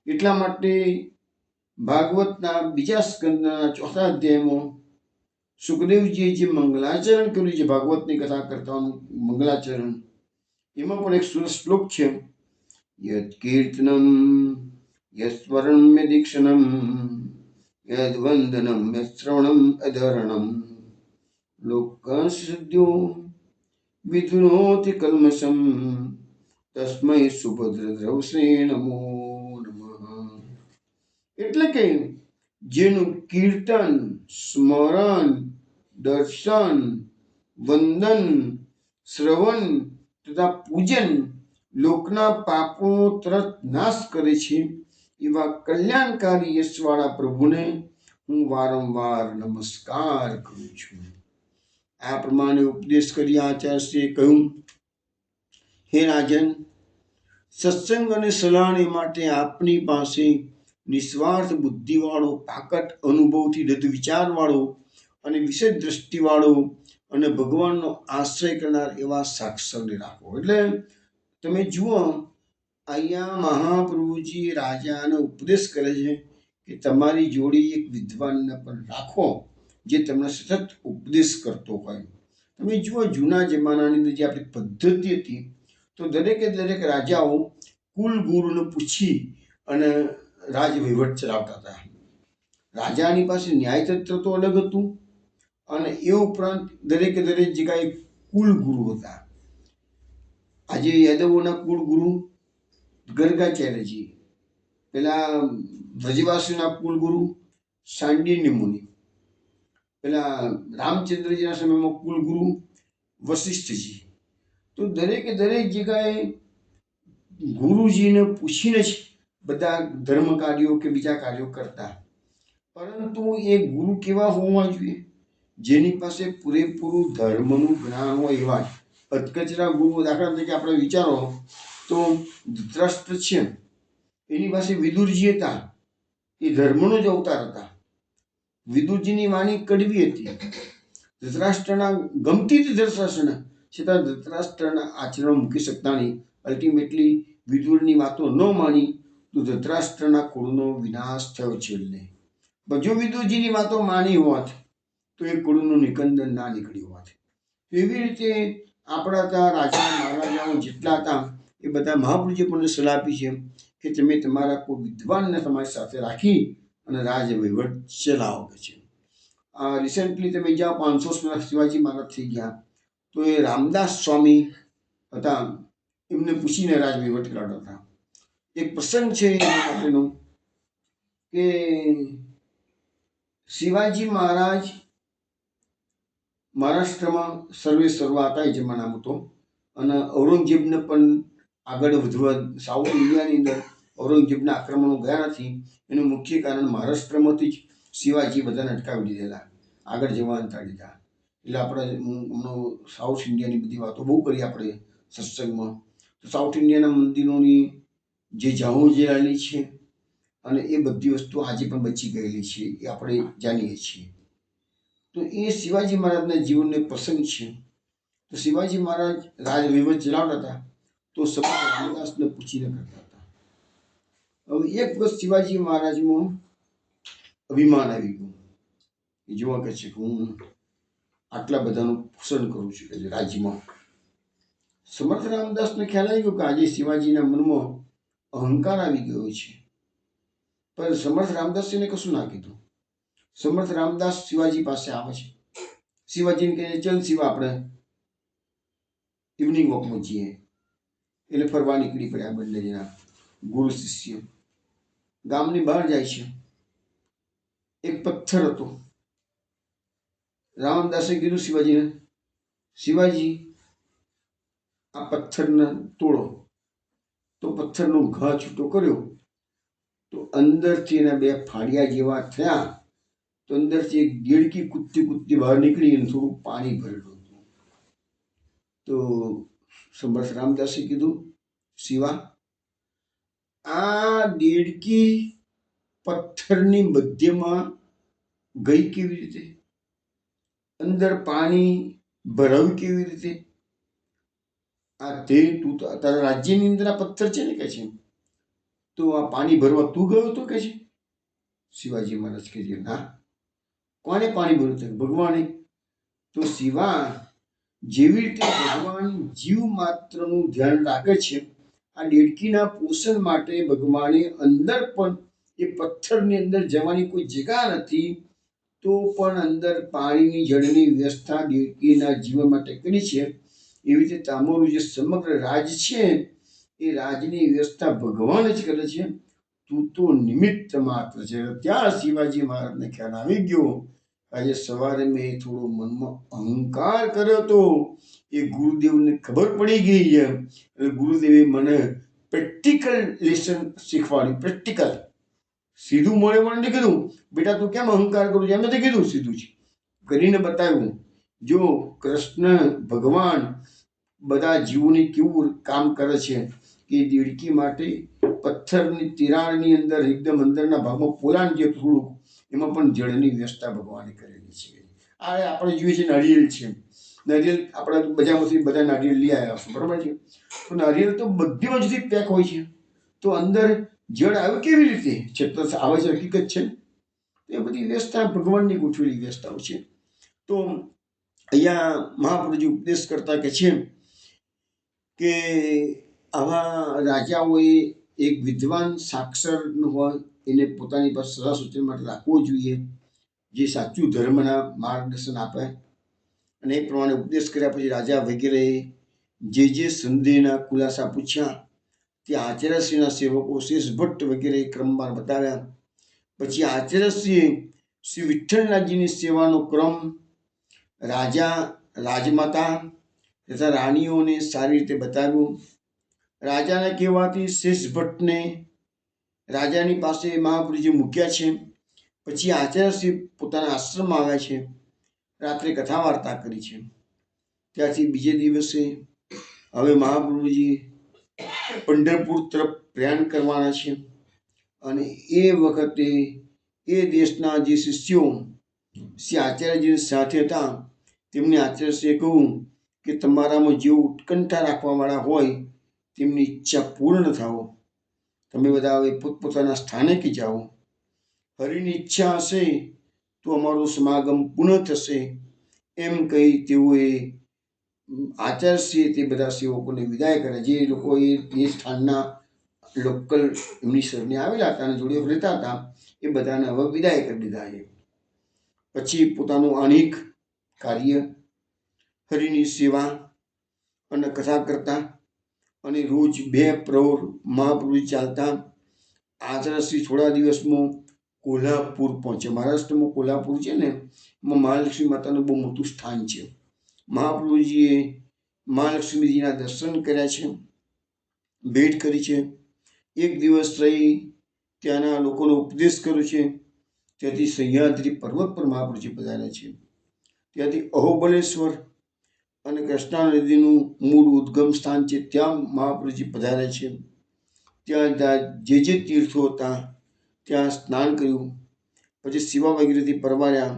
એટલા માટે ભાગવતના બીજા સ્કંદના 4થા અધ્યાયમાં સુખદેવજીએ જે મંગલાચરણ કર્યું છે, ભાગવતની કથા કરતાનું મંગલાચરણ, એમાં પણ એક સુંદર શ્લોક છે, યત કીર્તનમ યત સ્મરણમ્ય દીક્ષણમ યદ વંદનમ યત શ્રવણમ અધરણમ લોકસ્યો વિધુનોતિ કલ્મષમ તસ્મૈ સુભદ્રદ્રવસે નમો નમઃ. એટલે કે જેનું કીર્તન, સ્મરણ, દર્શન, વંદન, શ્રવણ તથા પૂજન લોકના પાપો તરત નાશ કરે છે એવા કલ્યાણકારી યશવાળા પ્રભુને હું વારંવાર નમસ્કાર કરું છું. આ પ્રમાણે ઉપદેશ કરી આચાર્યશ્રીએ કહ્યું, હે રાજન, સત્સંગ અને સલાહણી માટે આપની પાસે નિસ્વાર્થ બુદ્ધિવાળો, પાકટ અનુભવથી દૃઢ વિચારવાળો અને વિશેષ દ્રષ્ટિવાળો અને ભગવાનનો આશ્રય કરનાર એવા સાક્ષરને રાખો. એટલે તમે જુઓ, અહીંયા મહાપ્રભુજી રાજાને ઉપદેશ કરે છે કે તમારી જોડે એક વિદ્વાનને પણ રાખો જે તમને સતત ઉપદેશ કરતો હોય. તમે જુઓ, જૂના જમાનાની અંદર જે આપણી પદ્ધતિ હતી, તો દરેકે દરેક રાજાઓ કુલ ગુરુને પૂછી અને રાજ વહીવટ ચલાવતા હતા. રાજાની પાસે ન્યાયતંત્ર તો અલગ હતું અને એ ઉપરાંત દરેકે દરેક જગ્યાએ કુલ ગુરુ હતા. આજે યાદવોના કુલ ગુરુ ગર્ગાચાર્યજી, પેલા વ્રજવાસીના કુલ ગુરુ સાંડિન્ય મુનિ, પેલા રામચંદ્રજીના સમયમાં કુલ ગુરુ વશિષ્ઠજી. તો દરેકે દરેક જગ્યાએ ગુરુજીને પૂછીને જ બધા ધર્મ કાર્યો કે બીજા કાર્યો કરતા. પરંતુ એ ગુરુ કેવા હોવા જોઈએ? જેની પાસે પૂરેપૂરું ધર્મનું જ્ઞાન હોય એવા જ. અધકચરા ગુરુ, દાખલા તરીકે આપણે વિચારો તો ધૃતરાષ્ટ્ર છે, એની પાસે વિદુરજી હતા, એ ધર્મનો જ અવતાર હતા. વિદુરજીની વાણી કડવી હતી, ધૃતરાષ્ટ્રના ગમતી હતી ધૃતરાષ્ટ્રને, છતાં ધૃતરાષ્ટ્રના આચરણ મૂકી શકતા નહીં. અલ્ટિમેટલી વિદુરની વાતો ન માની તો ધૃતરાષ્ટ્રના કુળનો વિનાશ થયો છેલ્લે. જો વિદુરજીની વાતો માની હોત તો એ કુળનું નિકંદન ના નીકળ્યું હોત. એવી રીતે આપણા ત્યાં રાજા મહારાજાઓ જેટલા હતા એ બધા મહાપુરુષે પણ સલાહ આપી છે કે તમે તમારા કોઈ વિદ્વાનને તમારી સાથે રાખી અને રાજ વહીવટ ચલાવો છે. રિસેન્ટલી તમે જ્યાં 500 વર્ષ શિવાજી મહારાજ થઈ ગયા, તો એ રામદાસ સ્વામી હતા, એમને પૂછીને રાજ વહીવટ કરાવતા હતા. એક પ્રસંગ છે એના માટેનો કે શિવાજી મહારાજ મહારાષ્ટ્રમાં સર્વે સર્વા હતા એ જમાનામાં તો, અને ઔરંગઝેબને પણ આગળ વધવા સાઉથ ઇન્ડિયાની અંદર ઔરંગઝેબના આક્રમણો ગયા નથી. એનું મુખ્ય કારણ મહારાષ્ટ્રમાંથી જ શિવાજી બધાને અટકાવી દીધેલા, આગળ જવા નતા દીધા. એટલે આપણે હમણાં સાઉથ ઇન્ડિયાની બધી વાતો બહુ કરી આપણે સત્સંગમાં. તો સાઉથ ઇન્ડિયાના મંદિરોની જે જાળો જે આવેલી છે અને એ બધી વસ્તુ આજે પણ બચી ગયેલી છે એ આપણે જાણીએ છીએ. તો એ શિવાજી મહારાજના જીવનનો એક પ્રસંગ છે. તો શિવાજી મહારાજ રાજ વહીવટ ચલાવતા હતા તો સમર્થ રામદાસને પૂછીને કરતા હતા. હવે એક વખત શિવાજી મહારાજમાં અભિમાન આવી ગયું. એ જોવા કહે છે કે હું આટલા બધાનું પોષણ કરું છું કે રાજ્યમાં. સમર્થ રામદાસને ખ્યાલ આવી ગયો કે આજે શિવાજીના મનમાં અહંકાર આવી ગયો છે. પણ સમર્થ રામદાસજીને કશું ના કીધું. સમર્થ રામદાસ શિવાજી પાસે આવે છે. શિવાજીને કહે છે, ચલ શિવા, આપણે ઇવનિંગ વોકમાં જઈએ. એટલે ફરવા નીકળી પડ્યા બંને જણા ગુરુ શિષ્ય. ગામની બહાર જાય છે. એક પથ્થર હતો. રામદાસે કીધું શિવાજીને, શિવાજી આ પથ્થરને તોડો. તો પથ્થરનો ઘા છૂટો કર્યો તો અંદરથી એના બે ફાડિયા જેવા થયા. તો અંદરથી એક દેડકી કૂદતી બહાર નીકળી અને થોડું પાણી ભરેલું હતું. તો સમર્થ રામદાસે કીધું, શિવા, આ દેડકી પથ્થરની મધ્યમાં ગઈ કેવી રીતે? અંદર પાણી ભરાયું કેવી રીતે? આ તે તું તારા રાજ્યની અંદર આ પથ્થર છે ને કે છે, તો આ પાણી ભરવા તું ગયો તો કે છે? શિવાજી મહારાજ કહે છે, ના. કોને પાણી ભર્યું છે? ભગવાને. તો શિવા, જેવી રીતે ભગવાન જીવ માત્રનું ધ્યાન રાખે છે, આ દેડકીના પોષણ માટે ભગવાને અંદર પણ એ પથ્થરની અંદર જવાની કોઈ જગ્યા નથી તો પણ અંદર પાણીની જળની વ્યવસ્થા દેડકીના જીવન માટે કરી છે. એવી રીતે તમારું જે સમગ્ર રાજ છે એ રાજની વ્યવસ્થા ભગવાન જ કરે છે, તું તો નિમિત્ત માત્ર છે. ત્યાં શિવાજી મહારાજને ખ્યાલ આવી ગયો. આજે સવારે મેં થોડો મનમાં અહંકાર કર્યો હતો, એ ગુરુદેવને ખબર પડી ગઈ છે. અને ગુરુદેવે મને પ્રેક્ટિકલ લેસન શીખવાડ્યું. પ્રેક્ટિકલ, સીધું મોડે મને કીધું, બેટા તું કેમ અહંકાર કરું છું, એમ નથી કીધું, સીધું જ કરીને બતાવ્યું. જો કૃષ્ણ ભગવાન બધા જીવોની કેવું કામ કરે છે કે દેડકી માટે પથ્થરની તિરાડની અંદર એકદમ અંદરના ભાગમાં પોલાણ જે થોડુંક એમાં પણ જળની વ્યવસ્થા ભગવાને કરેલી છે. આ આપણે જોઈએ છે નારિયેળ છે. નારિયેળ આપણા બજારમાંથી બધા નારિયેળ લઈ આવ્યા છો, બરાબર છે? તો નારિયેળ તો બધી બાજુથી પેક હોય છે. તો અંદર જળ આવ્યું કેવી રીતે? છે તો આવે છે, હકીકત છે. એ બધી વ્યવસ્થા ભગવાનની ગોઠવેલી વ્યવસ્થાઓ છે. તો અહીંયા મહાપ્રભુજી ઉપદેશ કરતા કે છે કે આવા રાજાઓએ એક વિદ્વાન સાક્ષર હોય એને પોતાની પાસે સલાહ સૂચન માટે રાખવો જોઈએ, જે સાચું ધર્મના માર્ગદર્શન આપે. અને એ પ્રમાણે ઉપદેશ કર્યા પછી રાજા વગેરે જે સંદેહના ખુલાસા પૂછ્યા તે આચાર્યશ્રીના સેવકો શેષ ભટ્ટ વગેરે ક્રમવાર બતાવ્યા. પછી આચાર્યશ્રીએ શ્રી વિઠ્ઠલનાથજીની સેવાનો ક્રમ, રાજા રાજમાતા તથા રાણીઓને સારી રીતે બતાવ્યું. રાજાને કહેવાથી શેષ ભટ્ટને રાજાની પાસે મહાપુરુષે મૂક્યા છે. પછી આચાર્યશ્રી પોતાના આશ્રમમાં આવ્યા છે. રાત્રે કથા વાર્તા કરી છે. ત્યાંથી બીજે દિવસે હવે મહાપ્રભુજી પંઢરપુર તરફ પ્રયાણ કરવાના છે. અને એ વખતે એ દેશના જે શિષ્યો શ્રી આચાર્યજીની સાથે હતા તેમને આચાર્યશ્રીએ કહ્યું કે તમારામાં જેઓ ઉત્કંઠા રાખવાવાળા હોય તેમની ઈચ્છા પૂર્ણ થાઓ. તમે બધા હવે પોતપોતાના સ્થાને કે જાઓ. હરિની ઈચ્છા હશે તો અમારું સમાગમ પૂર્ણ થશે. એમ કહી તેઓએ આચાર્યશ્રીએ તે બધા સેવકોને વિદાય કરે. જે લોકો એ સ્થાનના લોકલ એમની શરણે આવેલા હતા અને જોડે રહેતા હતા એ બધાને હવે વિદાય કરી દીધા છે. પછી પોતાનું અનેક કાર્ય, હરિની સેવા અને કથા કરતા અને રોજ 2 પ્રહર મહાપ્રભુજી ચાલતા. આચાર્યશ્રી થોડા દિવસમાં કોલ્હાપુર પહોંચે. મહારાષ્ટ્રમાં કોલ્હાપુર છે ને, એમાં મહાલક્ષ્મી માતાનું બહુ મોટું સ્થાન છે. મહાપ્રભુજીએ મહાલક્ષ્મીજીના દર્શન કર્યા છે, ભેટ કરી છે. એક દિવસ રહી ત્યાંના લોકોનો ઉપદેશ કર્યો છે. ત્યાંથી સહ્યાદ્રી પર્વત પર મહાપ્રભુજી પધાર્યા છે. ત્યાંથી અહોબલેશ્વર અને કૃષ્ણા નદીનું મૂળ ઉદ્ગમ સ્થાન છે, ત્યાં મહાપ્રભુજી પધાર્યા છે. ત્યાં જે તીર્થો હતા ત્યાં સ્નાન કર્યું. પછી શિવા વગેરેથી પરવાર્યા.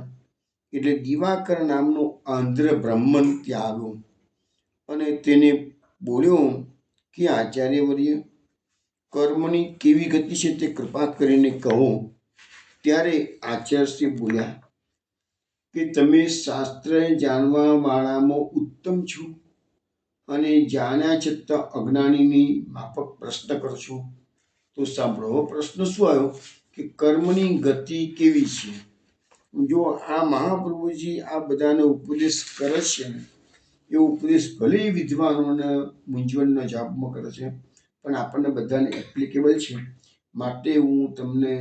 એટલે દિવાકર નામનો આંધ્ર બ્રાહ્મણ ત્યાં આવ્યો અને તેને બોલ્યો કે આચાર્યવર્ય, કર્મની કેવી ગતિ છે તે કૃપા કરીને કહો. ત્યારે આચાર્યશ્રી બોલ્યા કે તમે શાસ્ત્ર જાણવા વાળામાં ઉત્તમ છો અને જાણ્યા છતાં અજ્ઞાનીની માફક પ્રશ્ન કરો છો. તો સાંભળો, પ્રશ્ન શું આવ્યો કે કર્મની ગતિ કેવી છે. જો આ મહાપ્રભુજી આ બધાને ઉપદેશ કરે છે, એ ઉપદેશ ભલે વિદ્વાનોને મૂંઝવણના જવાબમાં કરે છે, પણ આપણને બધાને એપ્લિકેબલ છે. માટે હું તમને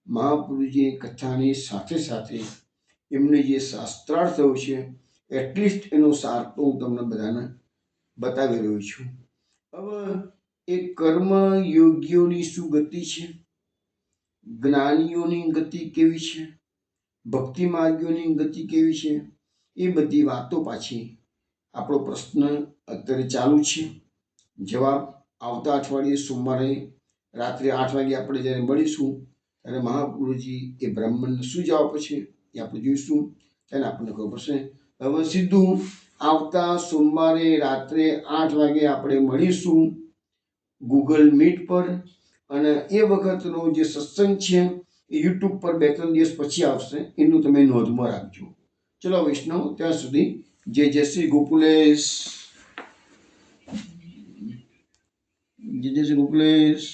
મહાપ્રભુજીની કથાની સાથે સાથે એમને જે શાસ્ત્રાર્થ થયો છે, એટલીસ્ટ એનો સાર તો હું તમને બધાને બતાવી રહ્યો છું. હવે એ કર્મ યોગીઓની શું ગતિ છે, જ્ઞાનીઓની ગતિ કેવી છે, ભક્તિ માર્ગીઓની ગતિ કેવી છે, એ બધી વાતો પાછી આપણો પ્રશ્ન અત્યારે ચાલુ છે. જવાબ આવતા અઠવાડિયે સોમવારે રાત્રે 8 વાગે આપણે જ્યારે મળીશું ત્યારે મહાપ્રભુજી એ બ્રાહ્મણને શું જવાબ છે એ આપણે જોઈશું. ત્યારે આપણને ખબર પડશે. હવે સીધું આવતા સોમવારે રાત્રે 8 વાગે આપણે મળીશું ગૂગલ મીટ પર. અને એ વખતનો જે સત્સંગ છે એ યુટ્યુબ પર 2-3 દિવસ પછી આવશે, એનું તમે નોંધમાં રાખજો. ચલો વૈષ્ણવ, ત્યાં સુધી જય જય શ્રી ગોકુલેશ, જય જય શ્રી ગોકુલેશ.